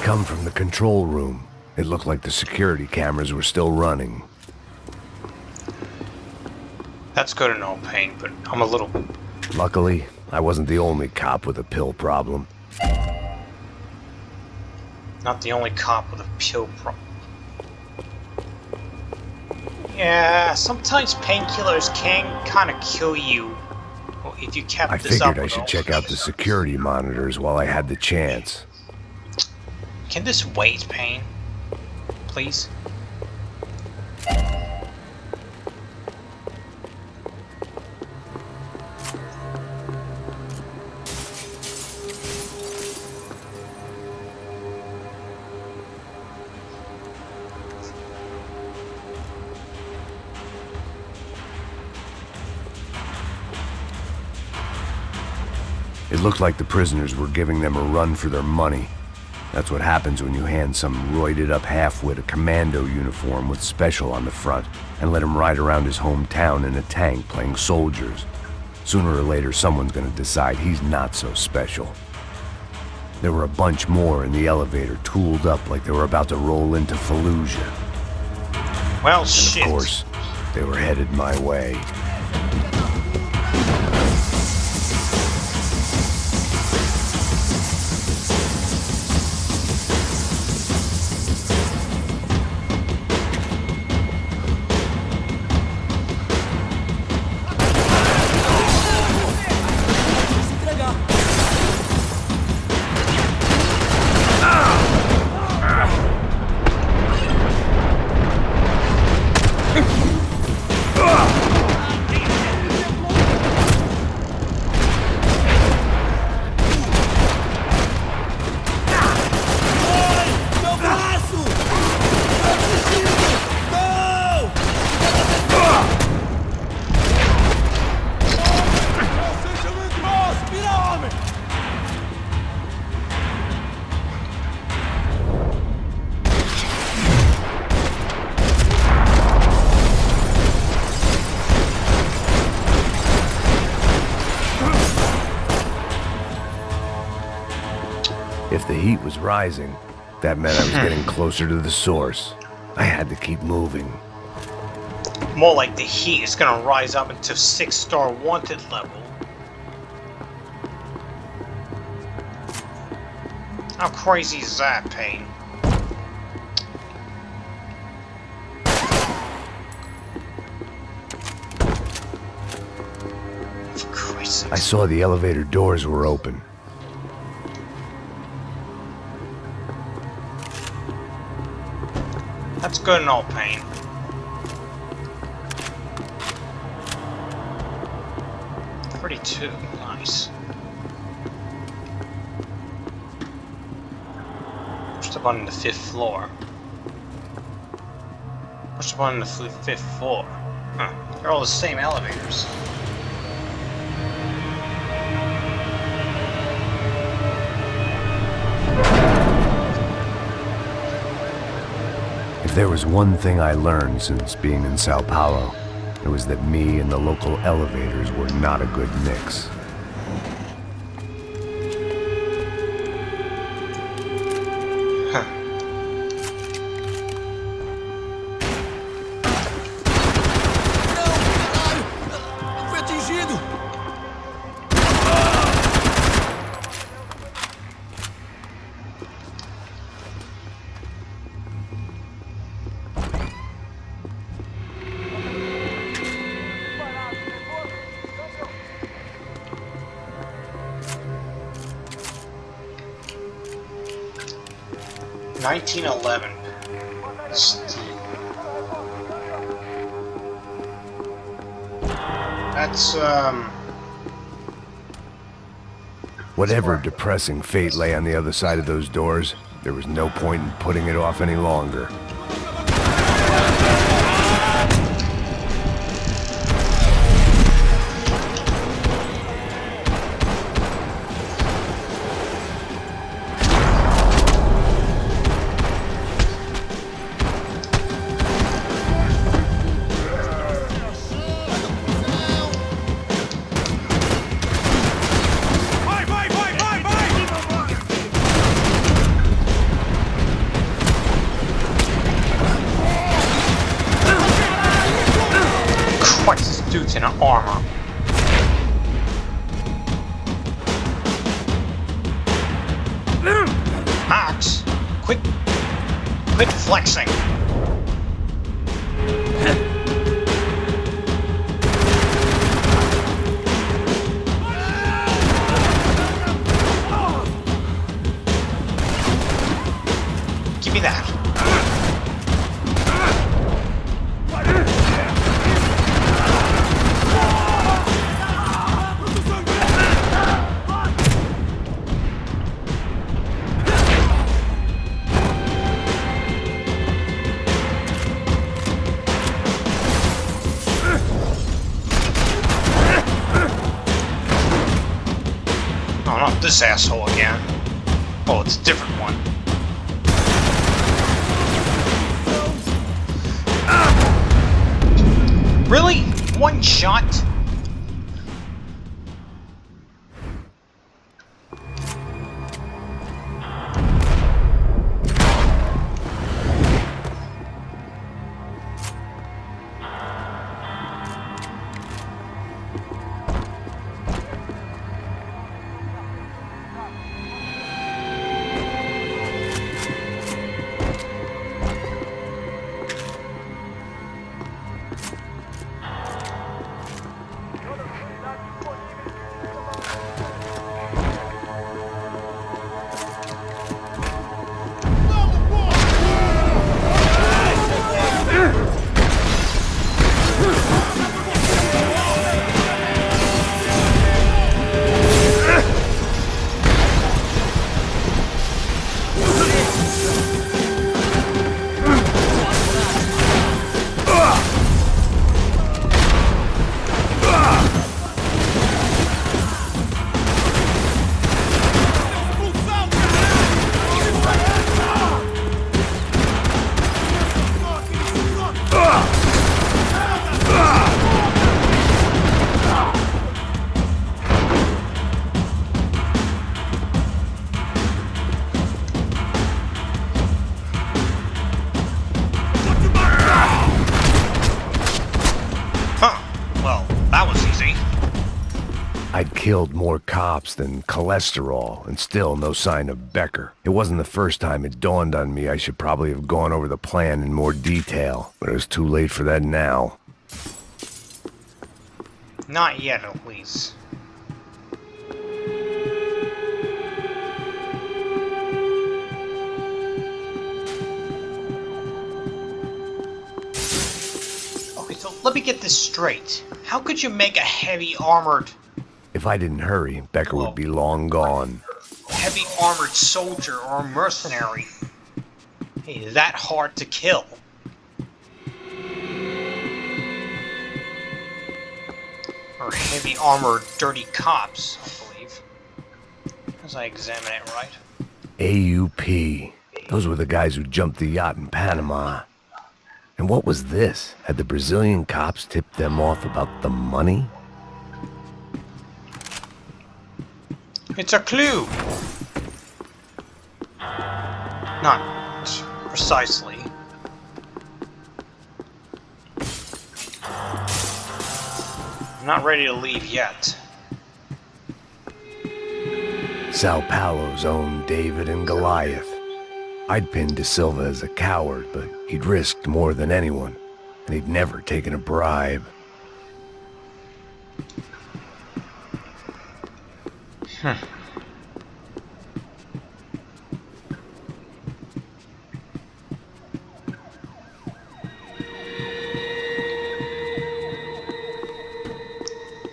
Come from the control room. It looked like the security cameras were still running. That's good to know, Payne, but I'm a little... Luckily, I wasn't the only cop with a pill problem. Not the only cop with a pill problem. Yeah, sometimes painkillers can kind of kill you. Well, if you kept I this up figured I should check out the security monitors while I had the chance. Can this wait, Payne? Please? It looked like the prisoners were giving them a run for their money. That's what happens when you hand some roided-up halfwit a commando uniform with special on the front and let him ride around his hometown in a tank playing soldiers. Sooner or later, someone's gonna decide he's not so special. There were a bunch more in the elevator, tooled up like they were about to roll into Fallujah. Well, shit. Of course, they were headed my way. If the heat was rising, that meant I was getting closer to the source. I had to keep moving. More like the heat is gonna rise up into 6-star wanted level. How crazy is that, Payne? For Christ's sake. I saw the elevator doors were open. That's good and all, Payne. Pretty too. Nice. Push the button on the 5th floor. Push the button on the 5th floor. Huh. They're all the same elevators. If there was one thing I learned since being in Sao Paulo, it was that me and the local elevators were not a good mix. 1911. That's, Whatever depressing fate lay on the other side of those doors, there was no point in putting it off any longer. Christ, this dude's in armor. Max, quit flexing. Give me that. Oh, not this asshole again. Oh, it's a different one. Really? One shot? I'd killed more cops than cholesterol, and still no sign of Becker. It wasn't the first time it dawned on me I should probably have gone over the plan in more detail, but it was too late for that now. Not yet, at least. Okay, so let me get this straight. How could you make a heavy armored... If I didn't hurry, Becker would be long gone. Heavy armored soldier or mercenary? Hey, that hard to kill. Or heavy armored dirty cops, I believe. As I examine it right. AUP. Those were the guys who jumped the yacht in Panama. And what was this? Had the Brazilian cops tipped them off about the money? It's a clue! Not precisely. I'm not ready to leave yet. Sao Paulo's own David and Goliath. I'd pinned De Silva as a coward, but he'd risked more than anyone, and he'd never taken a bribe.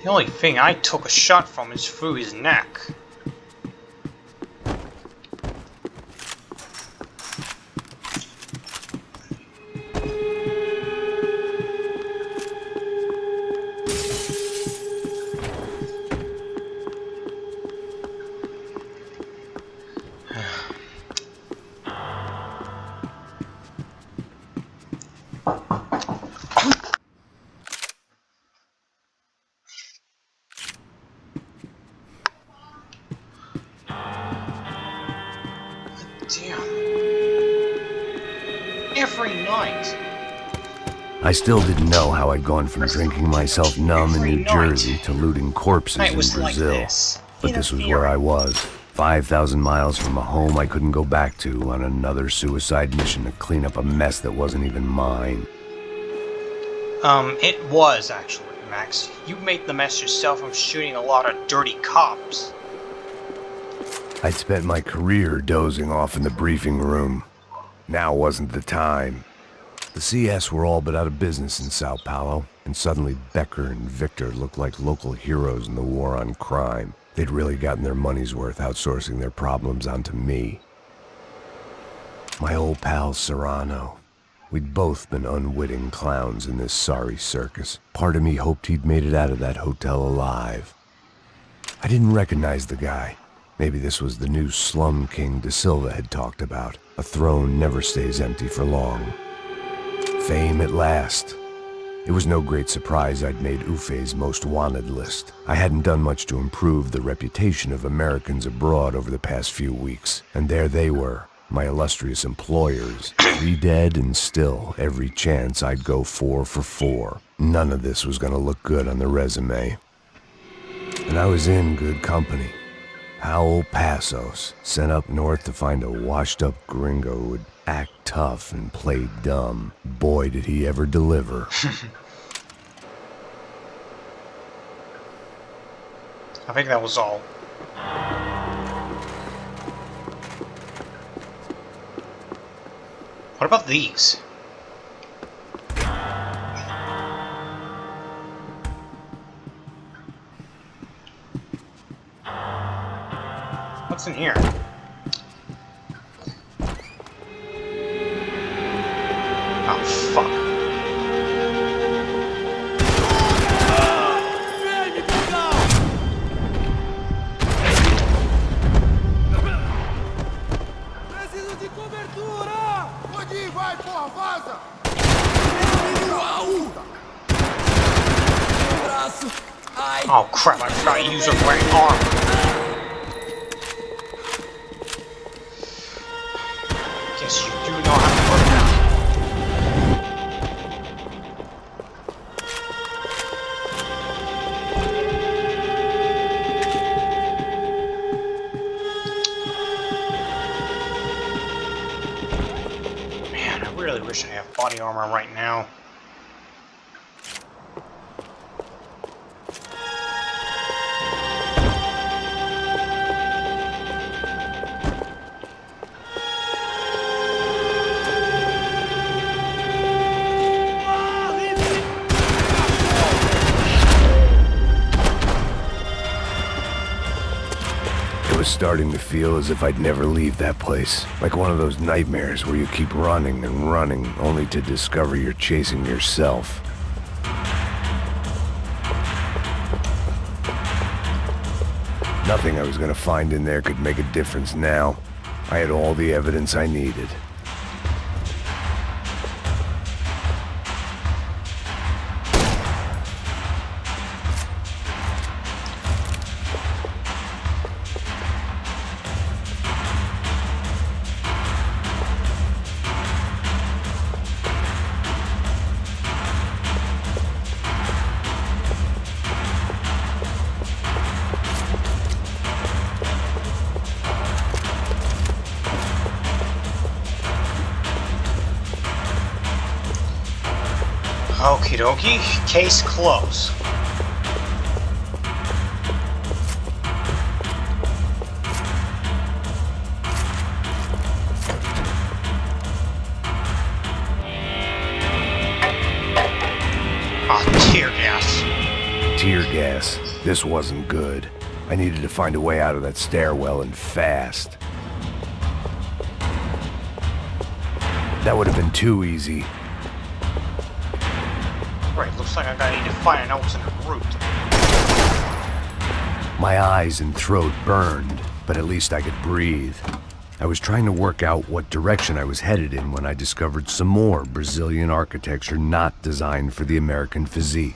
The only thing I took a shot from is through his neck. Damn. Every night. I still didn't know how I'd gone from drinking myself numb in New Jersey to looting corpses in Brazil. But this was where I was. 5,000 miles from a home I couldn't go back to on another suicide mission to clean up a mess that wasn't even mine. It was actually, Max. You made the mess yourself from shooting a lot of dirty cops. I'd spent my career dozing off in the briefing room. Now wasn't the time. The CS were all but out of business in Sao Paulo, and suddenly Becker and Victor looked like local heroes in the war on crime. They'd really gotten their money's worth outsourcing their problems onto me. My old pal Serrano. We'd both been unwitting clowns in this sorry circus. Part of me hoped he'd made it out of that hotel alive. I didn't recognize the guy. Maybe this was the new slum king De Silva had talked about. A throne never stays empty for long. Fame at last. It was no great surprise I'd made Ufe's most wanted list. I hadn't done much to improve the reputation of Americans abroad over the past few weeks, and there they were, my illustrious employers, 3 dead and still every chance I'd go 4 for 4. None of this was gonna look good on the resume. And I was in good company. Howell Passos, sent up north to find a washed-up gringo who would act tough and play dumb. Boy, did he ever deliver. I think that was all. What about these? What's in here? Oh, fuck. Preciso de cobertura! Pode ir, vai, porra, vaza! Oh crap, I forgot to use a right arm. Guess you do know how to work now. Man, I really wish I had body armor right now. Starting to feel as if I'd never leave that place. Like one of those nightmares where you keep running and running only to discover you're chasing yourself. Nothing I was gonna find in there could make a difference now. I had all the evidence I needed. Okie dokie, case closed. Ah, tear gas. tear gas. This wasn't good. I needed to find a way out of that stairwell and fast. That would have been too easy. Right, looks like I gotta need to find an alternate route. My eyes and throat burned, but at least I could breathe. I was trying to work out what direction I was headed in when I discovered some more Brazilian architecture not designed for the American physique.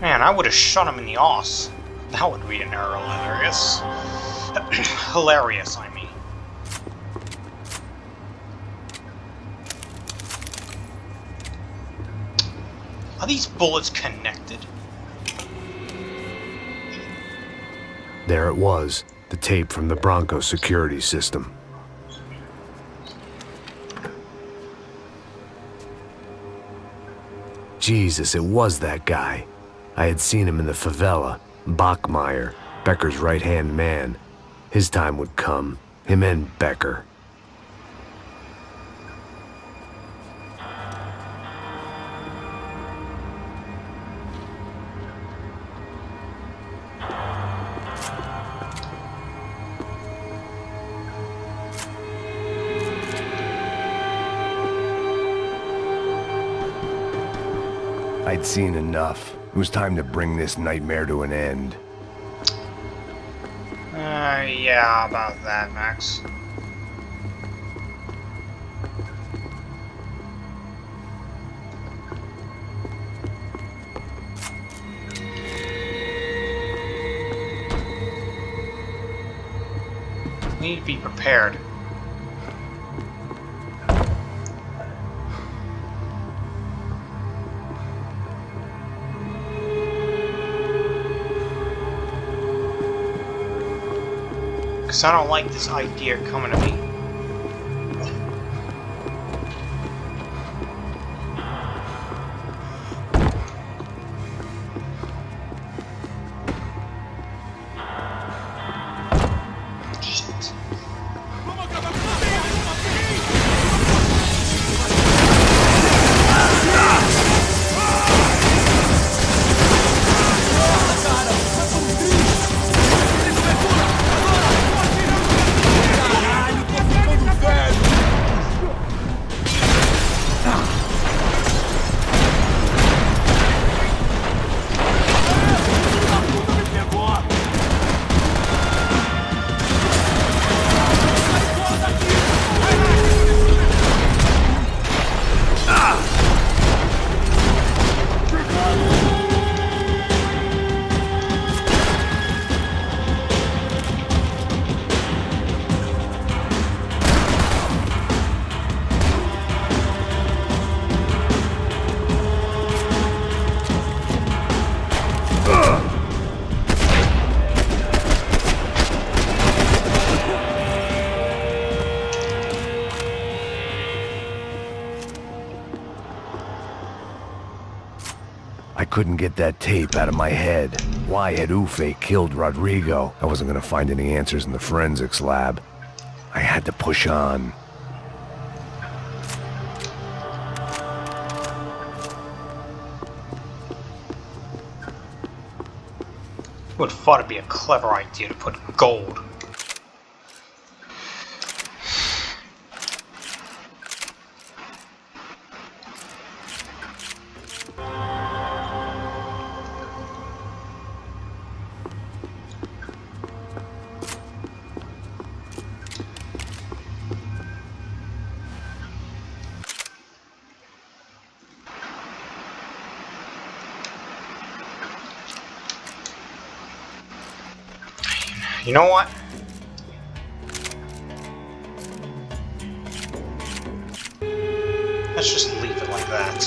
Man, I would have shot him in the arse. That would be an error hilarious. Hilarious, I mean. Are these bullets connected? There it was, the tape from the Bronco security system. Jesus, it was that guy. I had seen him in the favela. Bachmeyer, Becker's right-hand man. His time would come. Him and Becker. I'd seen enough. It was time to bring this nightmare to an end. Yeah, about that, Max. We need to be prepared. Because I don't like this idea coming to me. I couldn't get that tape out of my head. Why had Ufe killed Rodrigo? I wasn't gonna find any answers in the forensics lab. I had to push on. Would have thought it'd be a clever idea to put gold. You know what? Let's just leave it like that.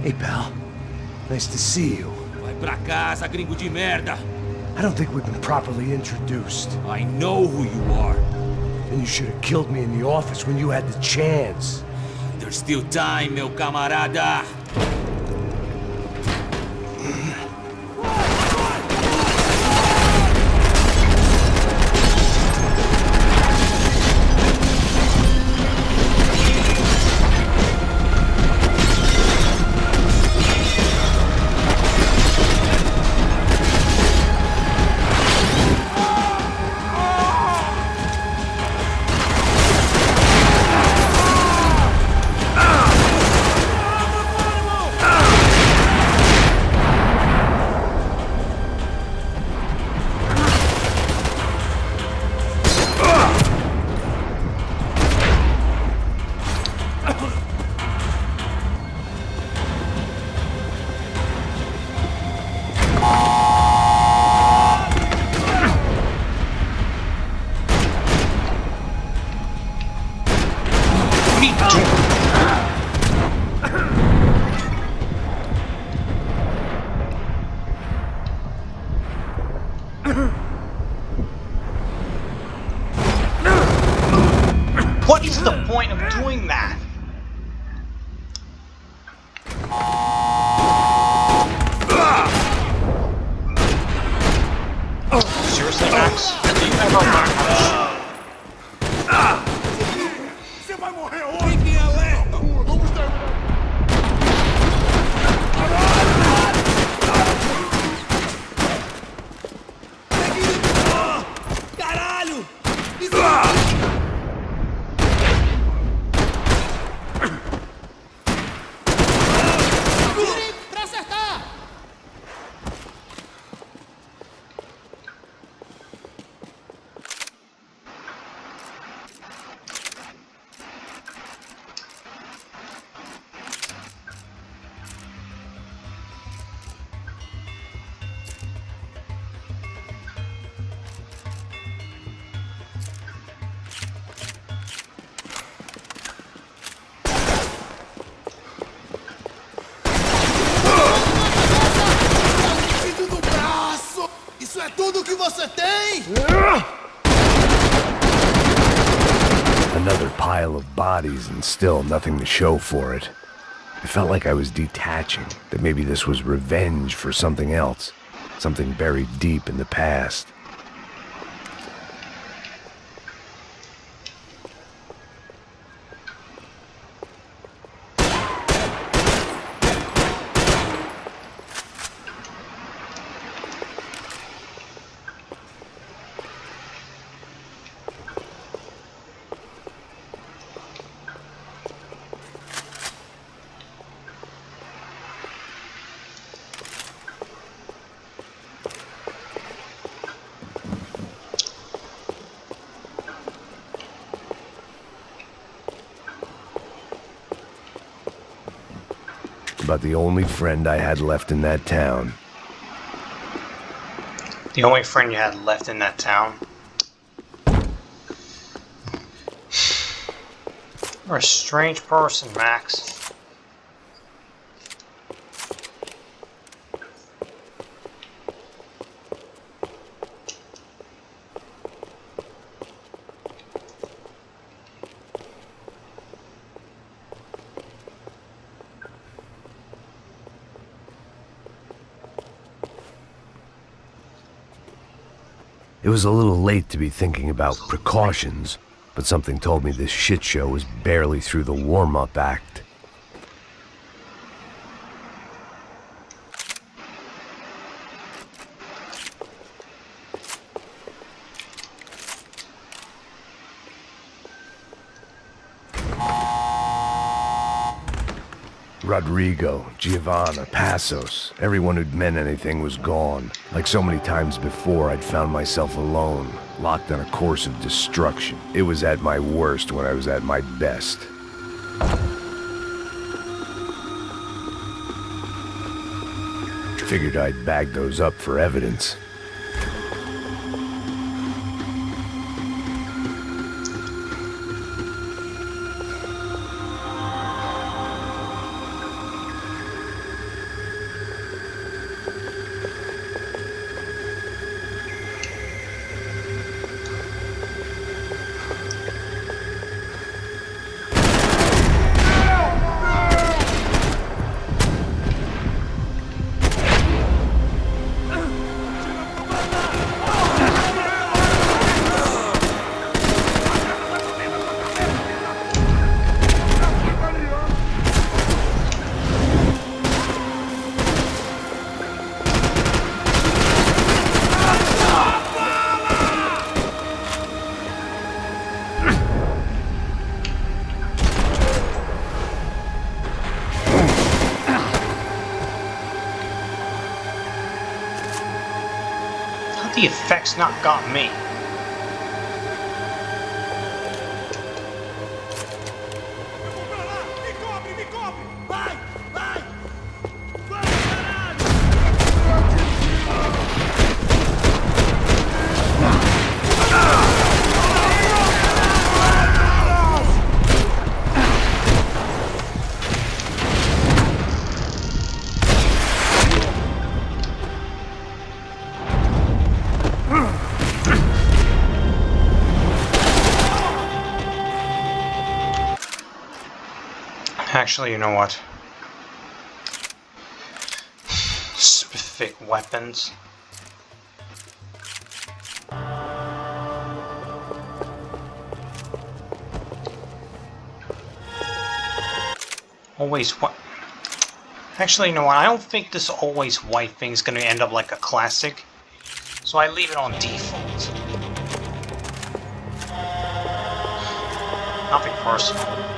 Hey, pal. Nice to see you. Vai pra casa, gringo de merda. I don't think we've been properly introduced. I know who you are. And you should have killed me in the office when you had the chance. There's still time, meu camarada. What is the point of doing that? Seriously, Max? Do you ever learn how to Another pile of bodies and still nothing to show for it. It felt like I was detaching, that maybe this was revenge for something else, something buried deep in the past. About the only friend I had left in that town. The only friend you had left in that town? You're a strange person, Max. It was a little late to be thinking about precautions, but something told me this shit show was barely through the warm-up act. Rodrigo, Giovanna, Passos, everyone who'd meant anything was gone. Like so many times before, I'd found myself alone, locked on a course of destruction. It was at my worst when I was at my best. Figured I'd bag those up for evidence. The effects not got me. Actually, you know what? Specific weapons. Always what? Actually, you know what? I don't think this always white thing is going to end up like a classic. So I leave it on default. Nothing personal.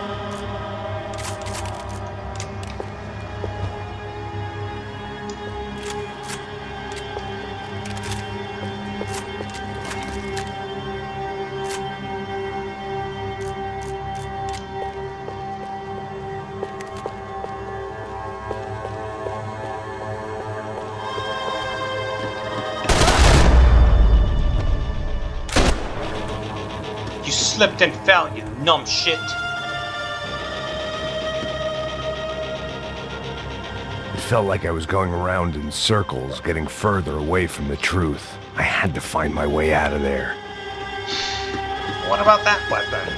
You slipped and fell, you numb shit. It felt like I was going around in circles, getting further away from the truth. I had to find my way out of there. What about that weapon?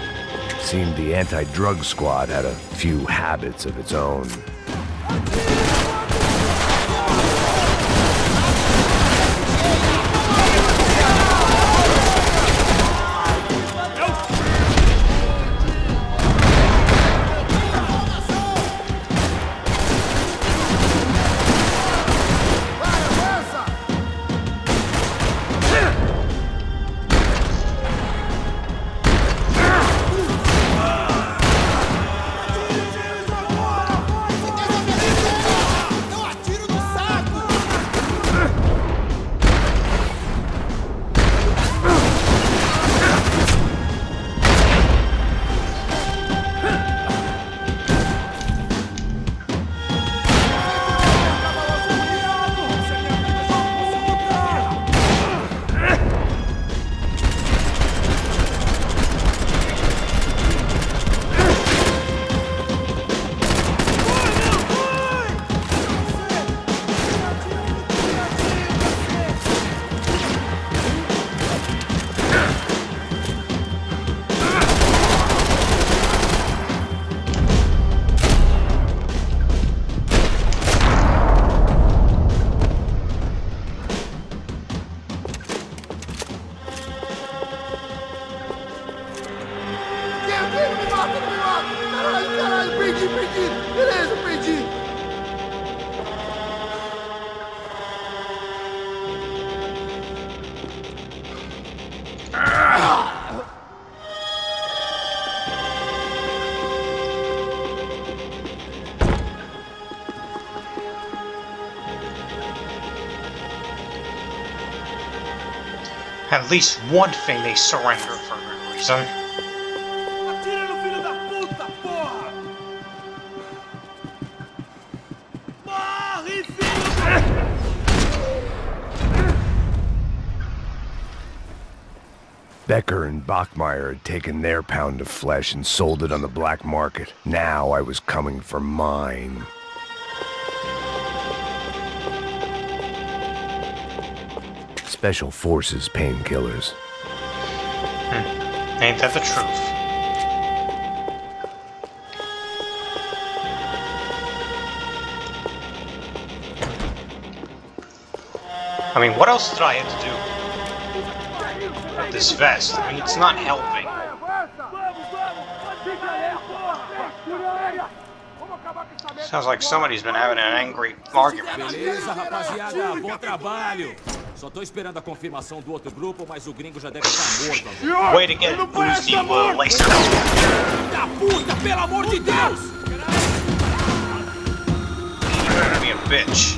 It seemed the anti-drug squad had a few habits of its own. At least one thing they surrender for a good reason. Atira no filho da puta, porra! Morre, filho da... Becker and Bachmeyer had taken their pound of flesh and sold it on the black market. Now I was coming for mine. Special Forces painkillers. Ain't that the truth? I mean, what else did I have to do with this vest? I mean, it's not helping. Sounds like somebody's been having an angry argument. Beleza, rapaziada, bom trabalho. Só tô esperando a confirmação do outro grupo, mas o gringo já deve estar morto agora. Way to get Uzi laser. Da puta, pelo amor de Deus! You're gonna be a bitch.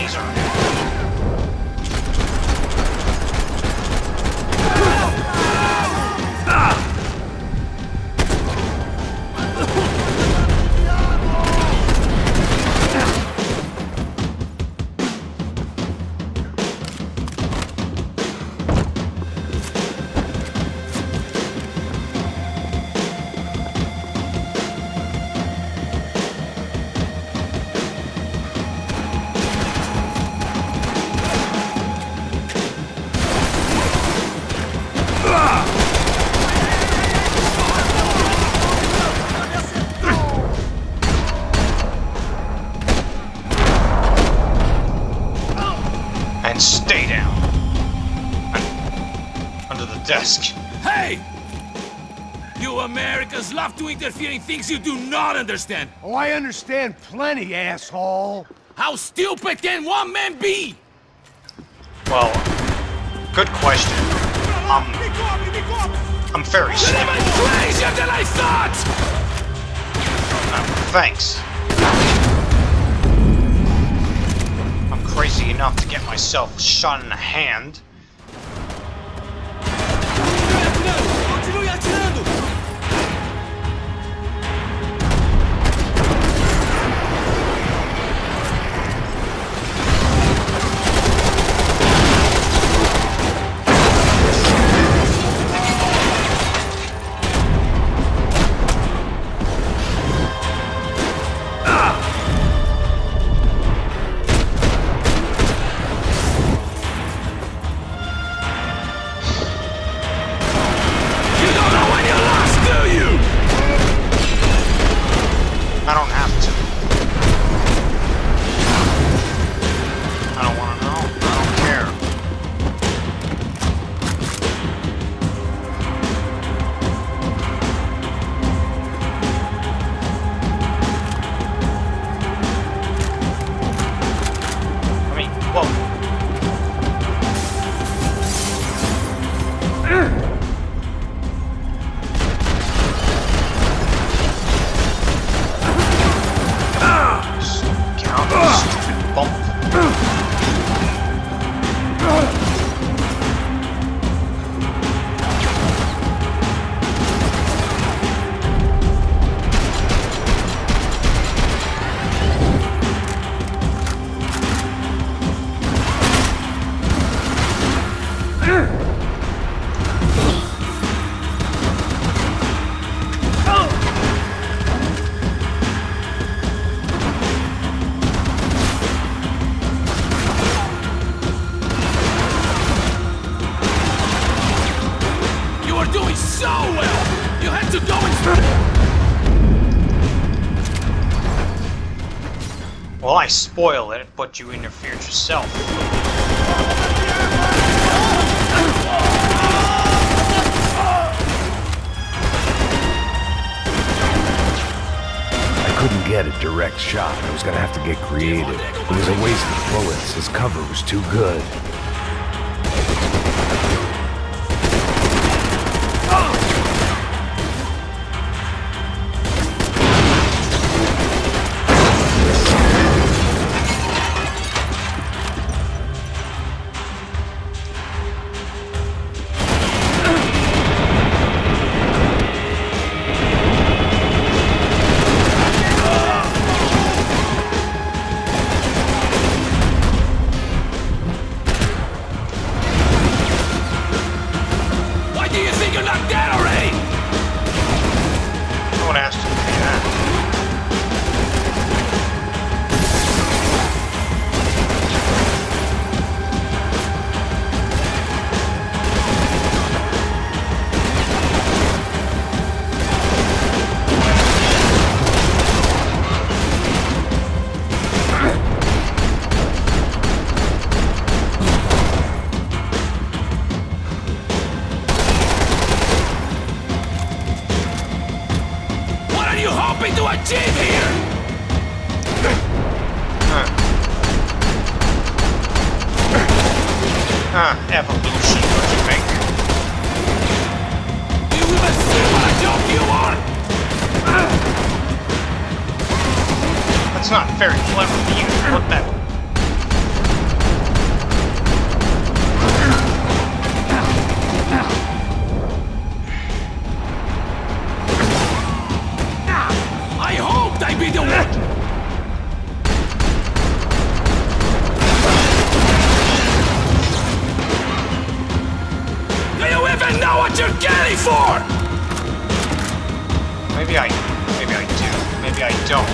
laser. And stay down. Under the desk. Hey! You Americans love to interfere in things you do not understand. Oh, I understand plenty, asshole. How stupid can one man be? Well, good question. I'm very You're stupid. even crazier than I thought! Thanks. I'm crazy enough to get myself shot in the hand. Continue atirando! I don't have to. I don't want to know. I don't care. I mean, whoa. Doing so well! You had to go and... Well, I spoil it, but you interfered yourself. I couldn't get a direct shot. I was gonna have to get creative. It was a waste of bullets. His cover was too good. Evolution, what do you think? You even see what a joke you are! That's not very clever of you. What that? before! Maybe I do. Maybe I don't.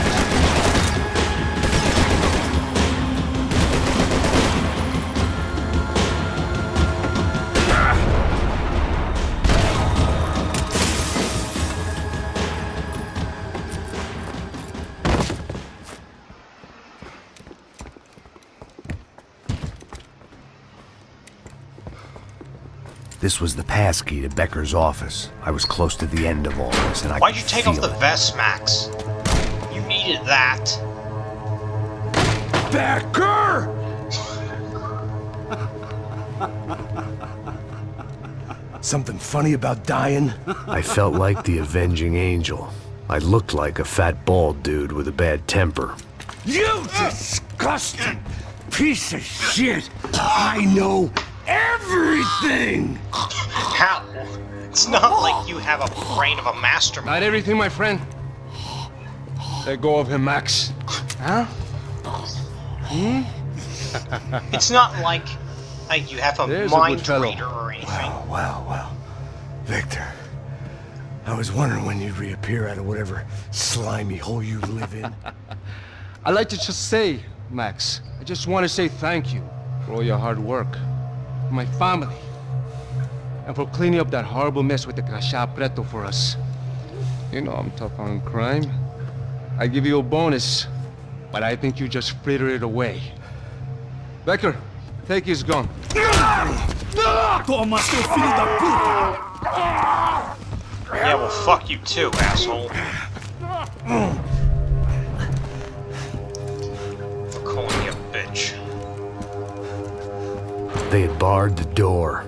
This was the passkey to Becker's office. I was close to the end of all this, and Why'd you take off the vest, Max? You needed that. Becker! Something funny about dying? I felt like the avenging angel. I looked like a fat bald dude with a bad temper. You disgusting piece of shit! I know everything! How? It's not like you have a brain of a mastermind. Not everything, my friend. Let go of him, Max. Huh? It's not like you have a There's a mind good fellow. reader or anything. Well. Victor, I was wondering when you'd reappear out of whatever slimy hole you live in. I'd like to just say, Max, I just want to say thank you for all your hard work, for my family, and for cleaning up that horrible mess with the Crachá Preto for us. You know I'm tough on crime. I give you a bonus, but I think you just fritter it away. Becker, take his gun. Toma, seu filho da puta! Yeah, well, fuck you too, asshole. For calling me a bitch. They had barred the door.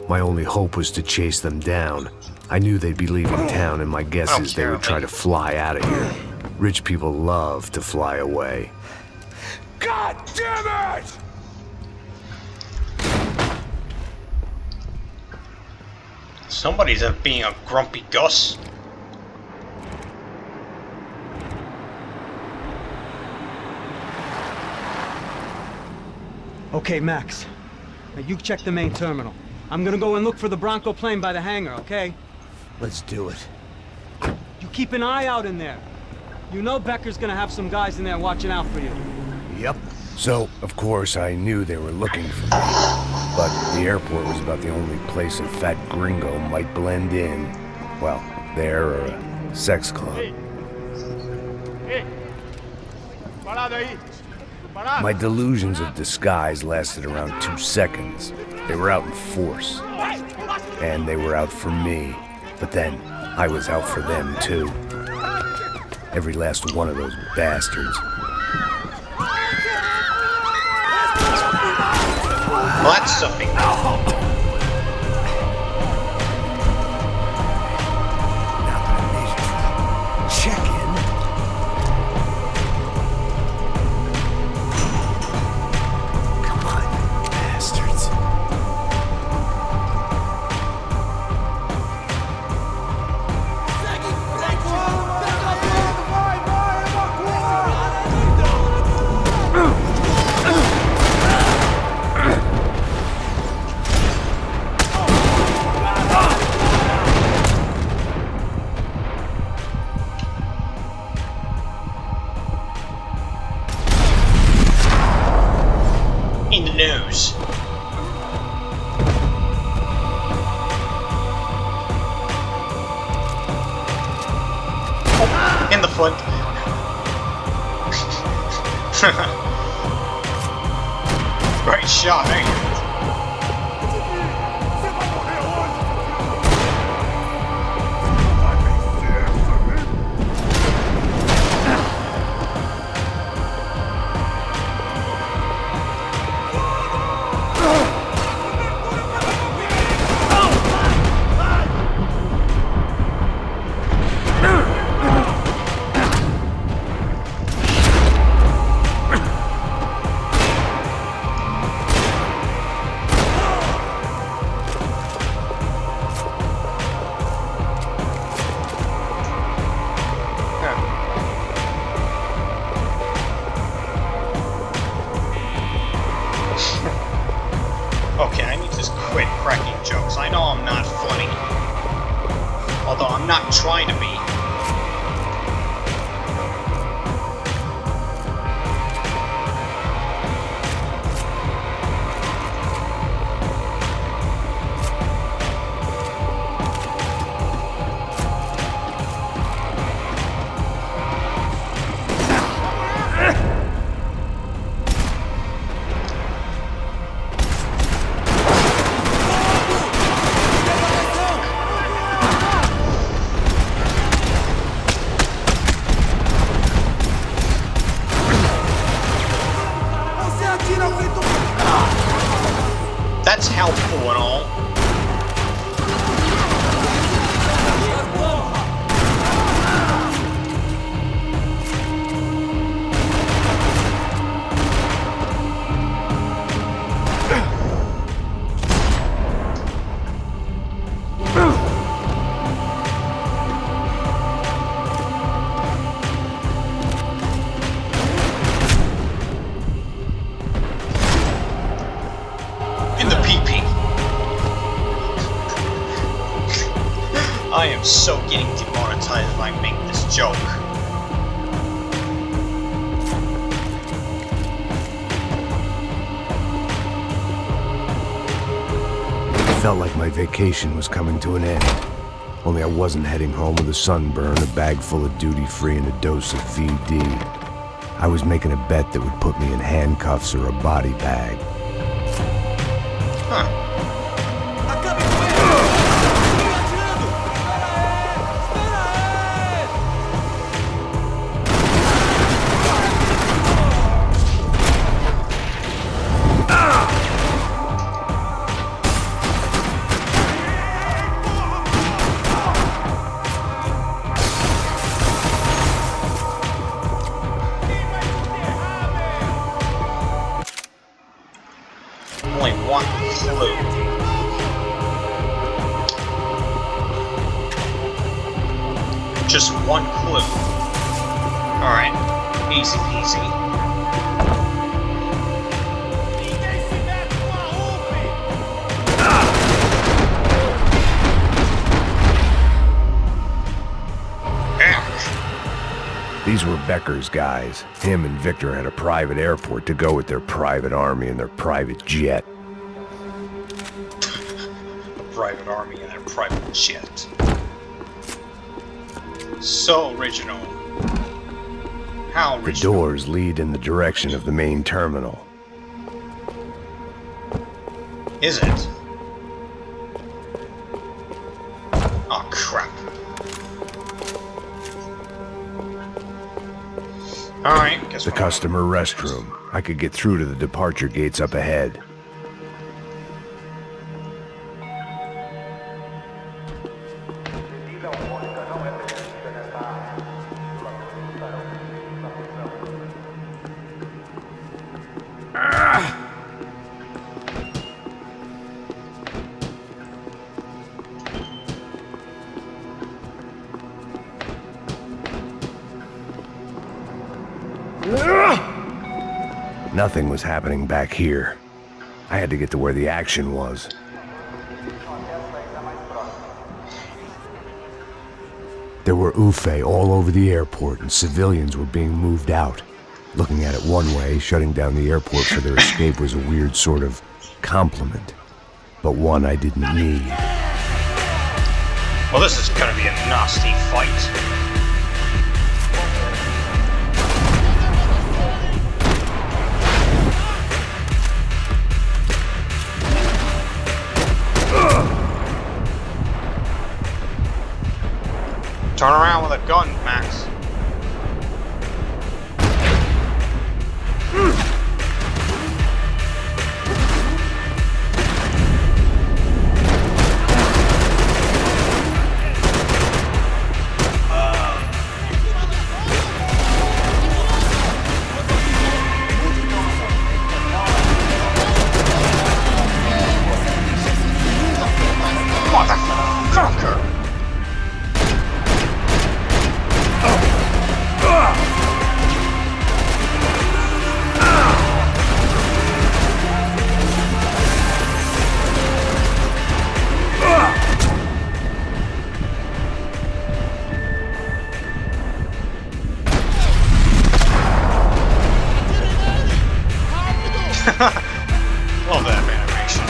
My only hope was to chase them down. I knew they'd be leaving town, and my guess is they would try to fly out of here. Rich people love to fly away. God damn it! Somebody's being a grumpy Gus. Okay, Max. Now you check the main terminal. I'm gonna go and look for the Bronco plane by the hangar, okay? Let's do it. You keep an eye out in there. You know Becker's gonna have some guys in there watching out for you. Yep. So, of course, I knew they were looking for me. But the airport was about the only place a fat gringo might blend in. Well, there or a sex club. My delusions of disguise lasted around 2 seconds. They were out in force. And they were out for me. But then, I was out for them too. Every last one of those bastards. Well, that's something. Check in. Come on, bastards. In the news. In the foot. Great shot, eh? Okay, I need to just quit cracking jokes. I know I'm not funny. Although I'm not trying to be. That's helpful and all. In the PP. I am so getting demonetized if I make this joke. It felt like my vacation was coming to an end. Only I wasn't heading home with a sunburn, a bag full of duty-free, and a dose of VD. I was making a bet that would put me in handcuffs or a body bag. Huh. Only one clue. Just one clue. Alright. Easy peasy. These were Becker's guys. Him and Victor had a private airport to go with their private army and their private jet. A private army and a private jet. So original. How original. The doors lead in the direction of the main terminal. Is it? Oh crap. Alright, guess The customer restroom. I could get through to the departure gates up ahead. Nothing was happening back here. I had to get to where the action was. There were UFE all over the airport, and civilians were being moved out. Looking at it one way, shutting down the airport for their escape was a weird sort of compliment, but one I didn't need. Well, this is gonna be a nasty fight. Turn around with a gun, Max. Love that animation.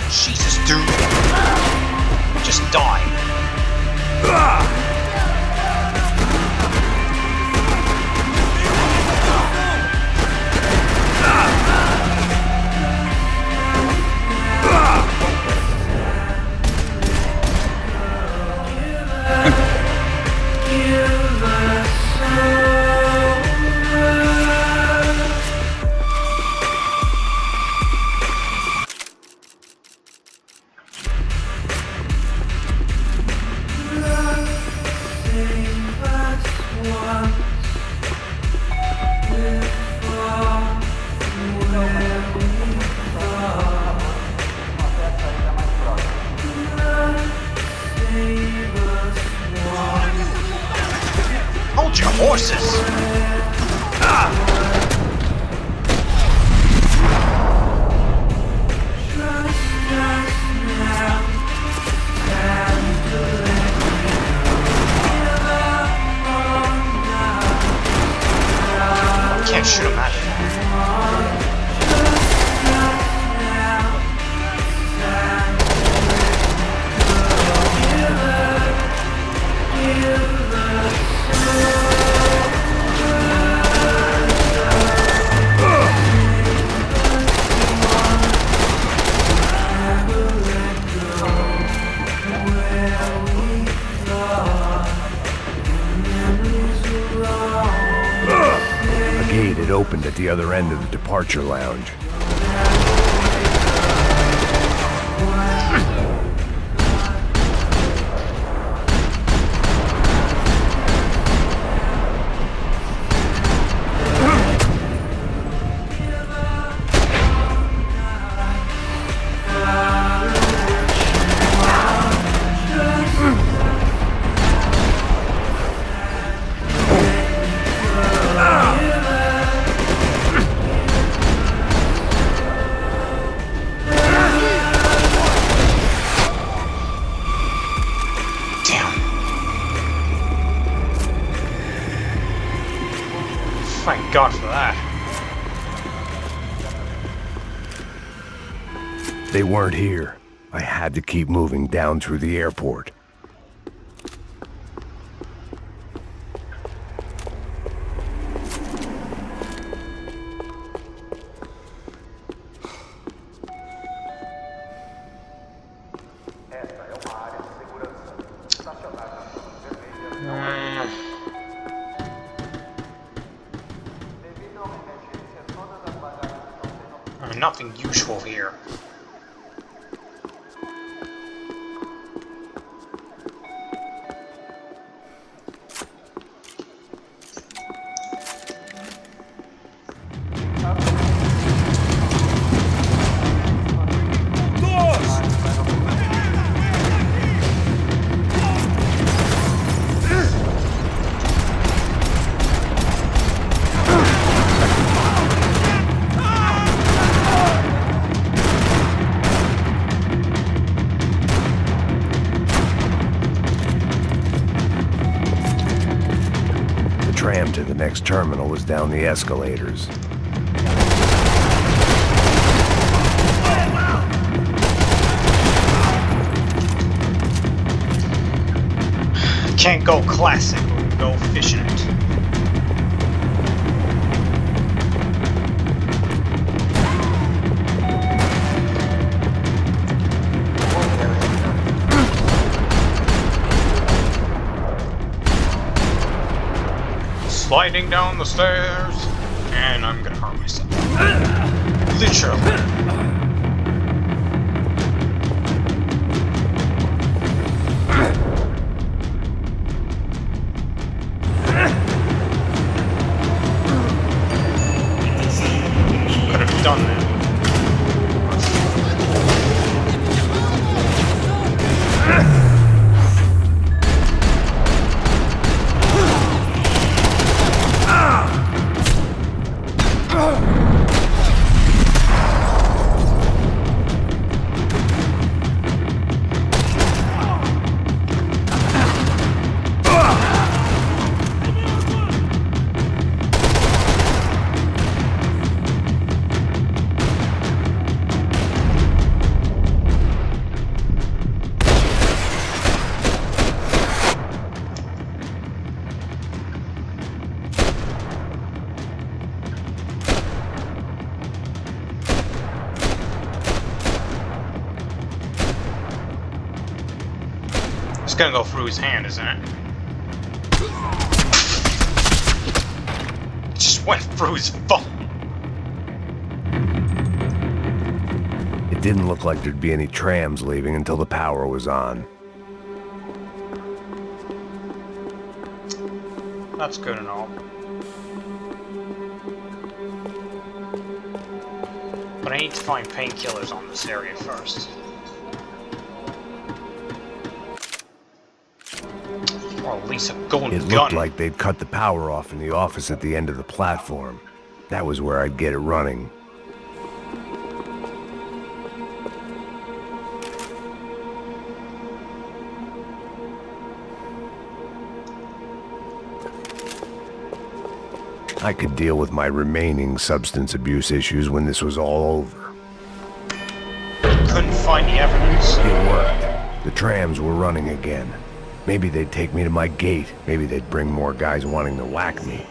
Jesus, dude. Just die. Hold your horses! Can't shoot him at it. A gate had opened at the other end of the departure lounge. Thank God for that. They weren't here. I had to keep moving down through the airport. Nothing useful here. The tram to the next terminal was down the escalators. Can't go classic, go fishing it. Sliding down the stairs, and I'm gonna hurt myself. Literally. Could have done that. gonna go through his hand, isn't it? It just went through his phone. It didn't look like there'd be any trams leaving until the power was on. That's good and all. But I need to find painkillers on this area first. Or at least a golden It gun. looked like they'd cut the power off in the office at the end of the platform. That was where I'd get it running. I could deal with my remaining substance abuse issues when this was all over. Couldn't find the evidence. It worked. The trams were running again. Maybe they'd take me to my gate. Maybe they'd bring more guys wanting to whack me.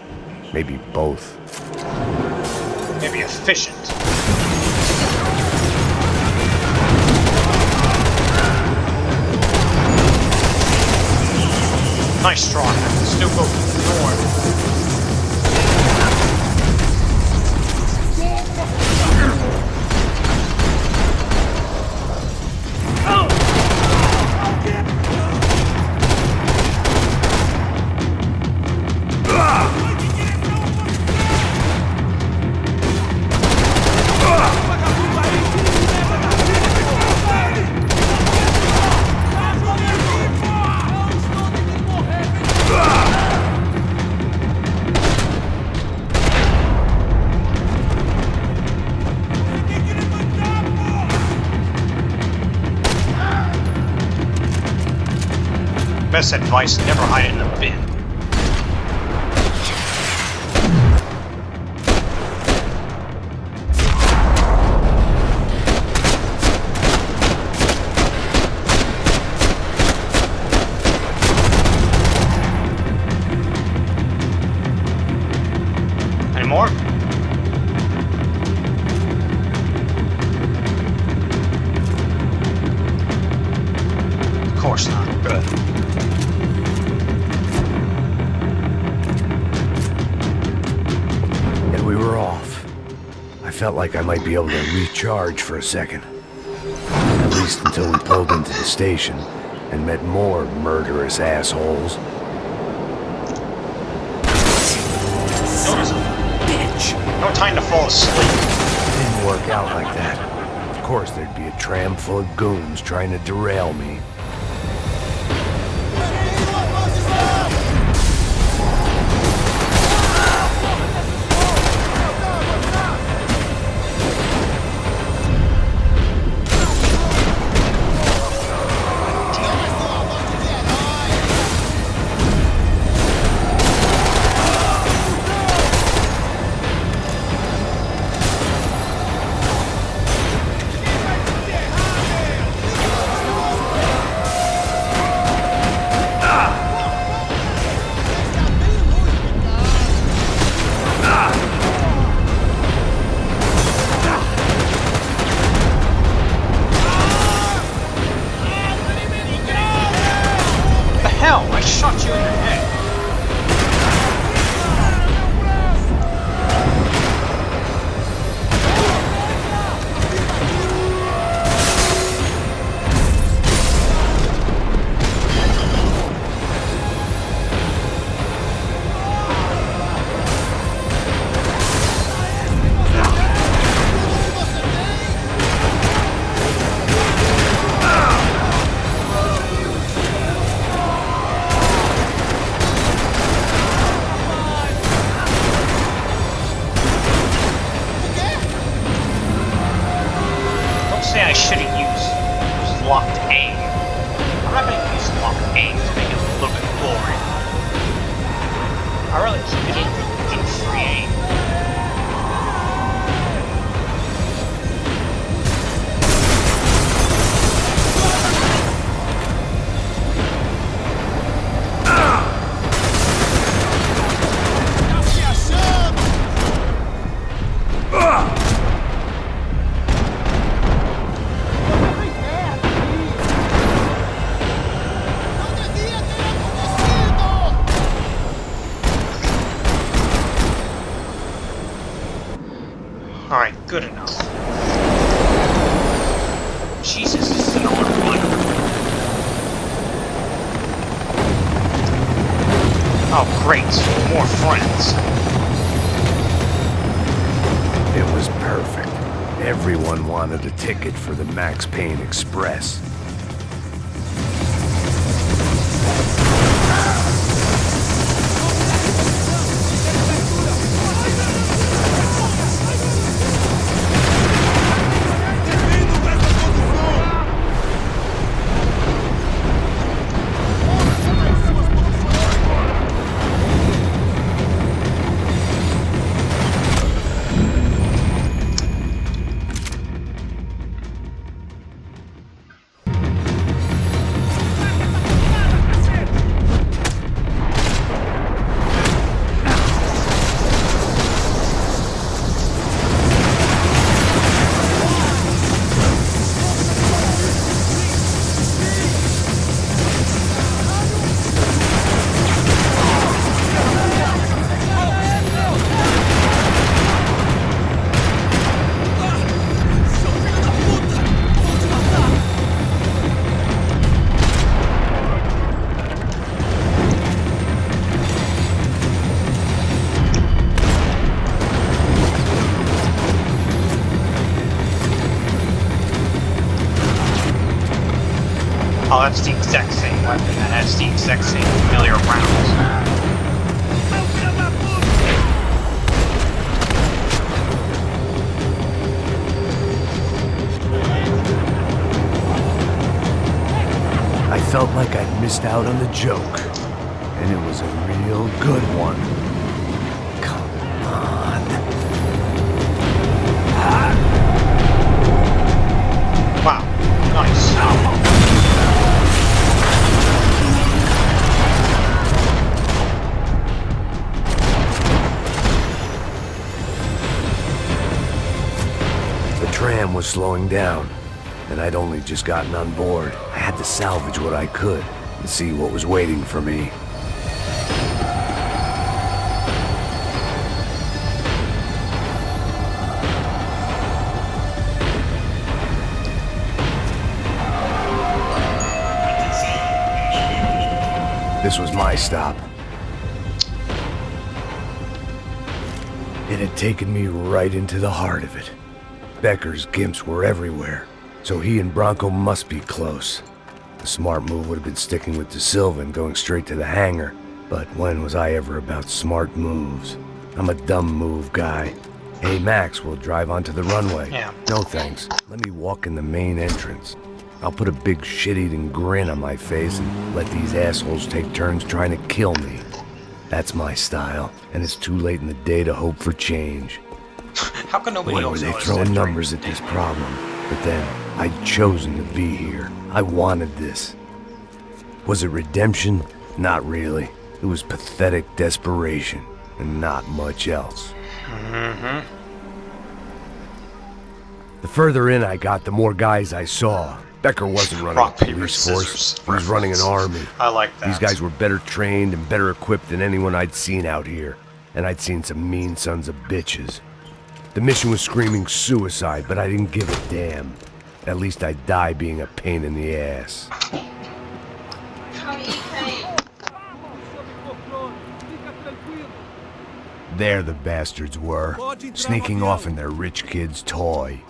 Maybe both. Maybe efficient. Nice try. Still go north. Best advice, never hide it in a bin. Any more? Of course not. Good. We were off. I felt like I might be able to recharge for a second. At least until we pulled into the station and met more murderous assholes. No time to fall asleep. It didn't work out like that. Of course there'd be a tram full of goons trying to derail me. I shot you in the head. Say I shouldn't use locked aim. I'm not gonna use locked aim to make it a little bit boring. I really keep it in free aim. Jesus, this is an odd one. Oh, great. More friends. It was perfect. Everyone wanted a ticket for the Max Payne Express. Oh, that's the exact same weapon that has the exact same familiar rounds. I felt like I'd missed out on the joke, and it was a real good one. Come on. Wow, nice. The tram was slowing down, and I'd only just gotten on board. I had to salvage what I could and see what was waiting for me. This was my stop. It had taken me right into the heart of it. Becker's gimps were everywhere, so he and Bronco must be close. The smart move would have been sticking with De Silva and going straight to the hangar, but when was I ever about smart moves? I'm a dumb move guy. Hey Max, we'll drive onto the runway. Yeah. No thanks. Let me walk in the main entrance. I'll put a big shit-eating grin on my face and let these assholes take turns trying to kill me. That's my style, and it's too late in the day to hope for change. How can nobody Boy, were else they notice throwing that numbers at this problem. But then, I'd chosen to be here. I wanted this. Was it redemption? Not really. It was pathetic desperation, and not much else. Mm-hmm. The further in I got, the more guys I saw. Becker wasn't running Rock, a paper, police scissors force. He was running an army. I like that. These guys were better trained and better equipped than anyone I'd seen out here. And I'd seen some mean sons of bitches. The mission was screaming suicide, but I didn't give a damn. At least I'd die being a pain in the ass. There the bastards were, sneaking off in their rich kid's toy.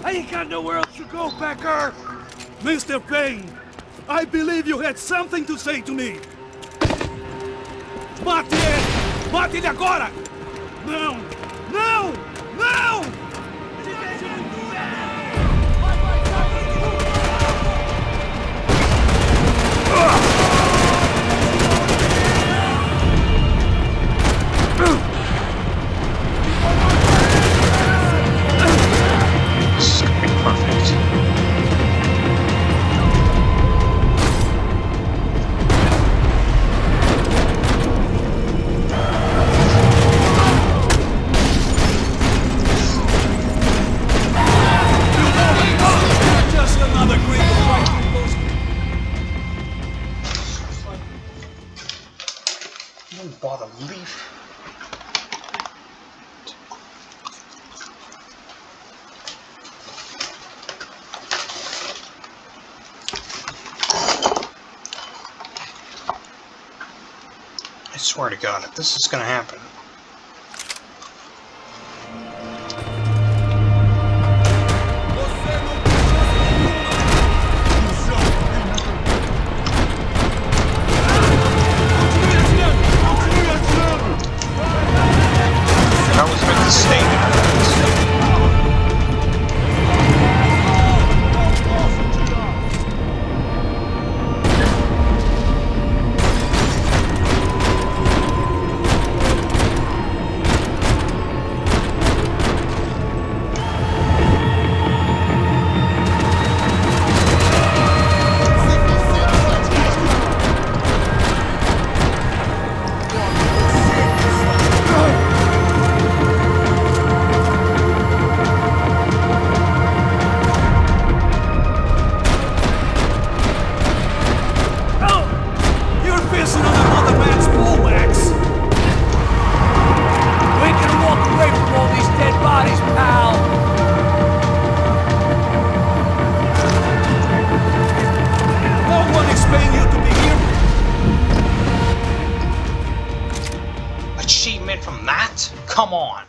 I ain't got nowhere else to go, Becker! Mr. Payne, I believe you had something to say to me. Mate ele! Mate ele agora! Não! Não! Não! This is gonna be perfect. swear to God, if this is gonna happen. I was meant to stay there. Achievement from that? Come on.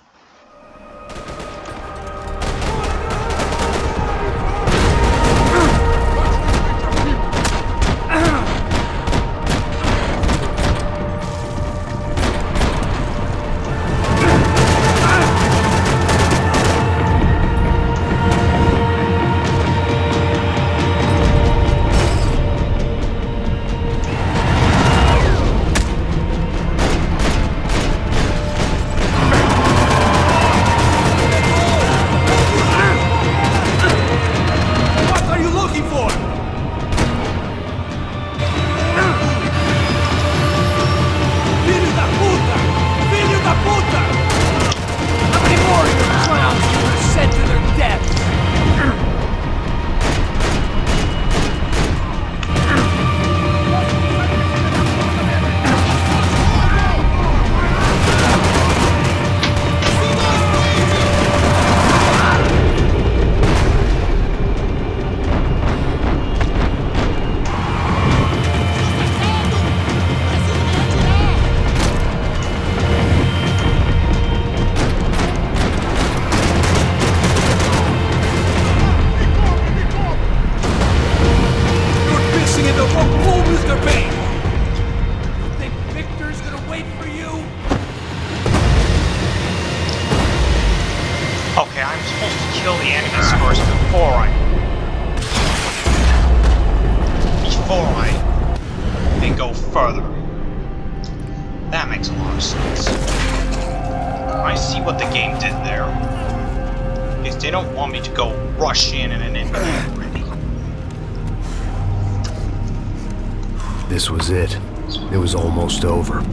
Okay, I'm supposed to kill the enemies first before I then go further. That makes a lot of sense. I see what the game did there. Is they don't want me to go rush in and then ready. This was it. It was almost over.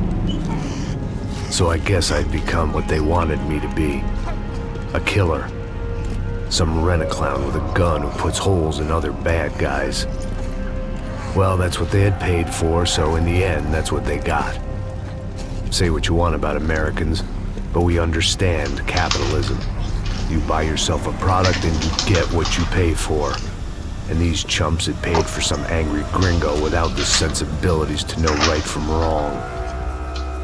So I guess I'd become what they wanted me to be. A killer. Some rent-a-clown with a gun who puts holes in other bad guys. Well, that's what they had paid for, so in the end, that's what they got. Say what you want about Americans, but we understand capitalism. You buy yourself a product and you get what you pay for. And these chumps had paid for some angry gringo without the sensibilities to know right from wrong.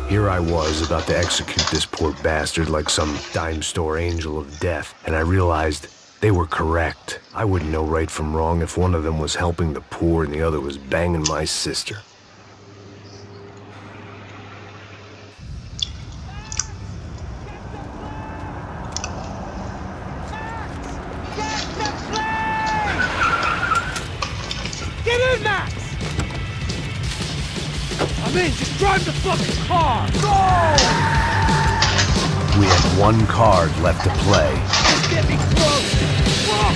Here I was about to execute this poor bastard like some dime store angel of death, and I realized they were correct. I wouldn't know right from wrong if one of them was helping the poor and the other was banging my sister. Get in, Max! I'm in, just drive the fucking car! Go! We had one card left to play. Just get me close! Whoa!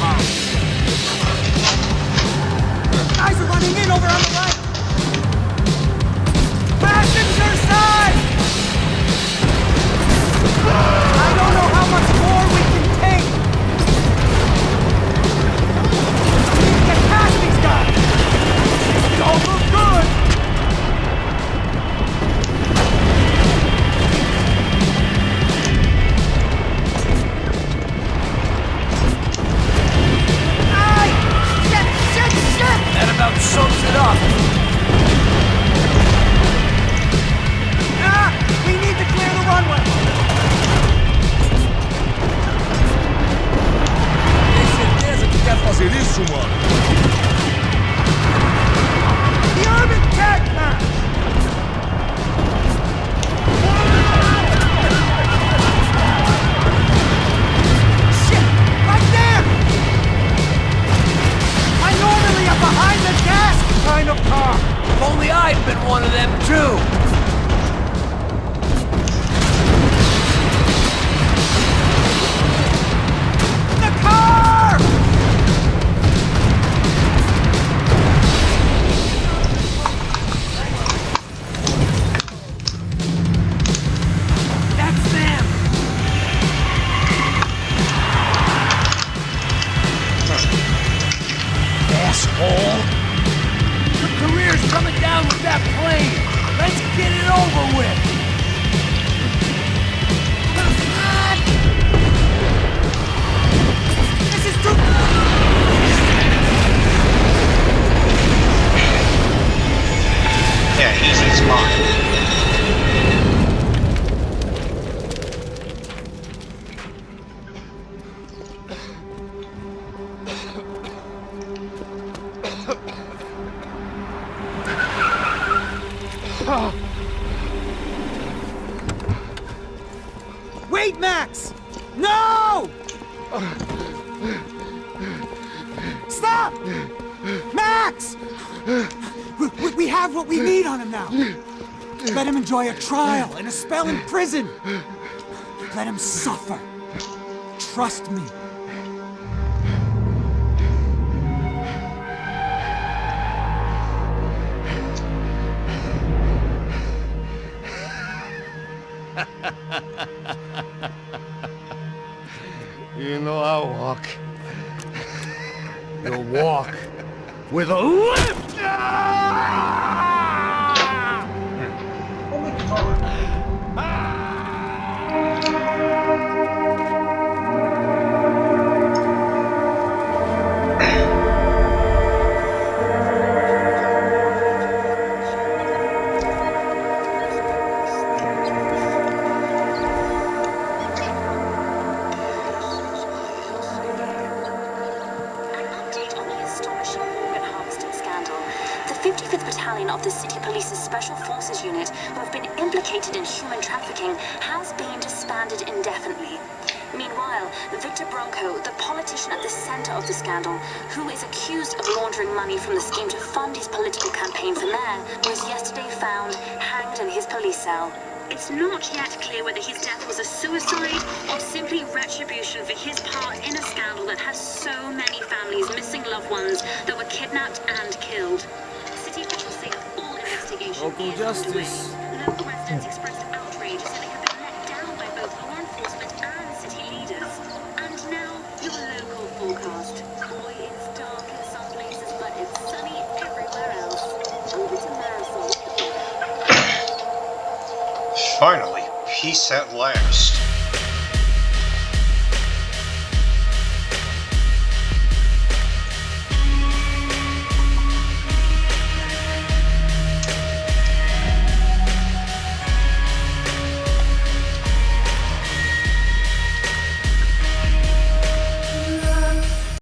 Guys are running in over on the right! Passenger side! I don't know how much more we can take! We need to get past these guys! This don't look good! That about sums it up. Ah! Wait, Max! No! Stop! Max! We have what we need on him now. Let him enjoy a trial and a spell in prison. Let him suffer. Trust me. You know I'll walk. You'll walk with a limp! Of the City Police's Special Forces unit who have been implicated in human trafficking has been disbanded indefinitely. Meanwhile, Victor Bronco, the politician at the center of the scandal, who is accused of laundering money from the scheme to fund his political campaign for mayor, was yesterday found hanged in his police cell. It's not yet clear whether his death was a suicide or simply retribution for his part in a scandal that has so many families missing loved ones that were kidnapped and killed. Local justice. Local residents expressed outrage, so they have been let down by both law enforcement and city leaders. And now, your local forecast. Boy, it's dark in some places, but it's sunny everywhere else. Over to Marisol. Finally, peace at last.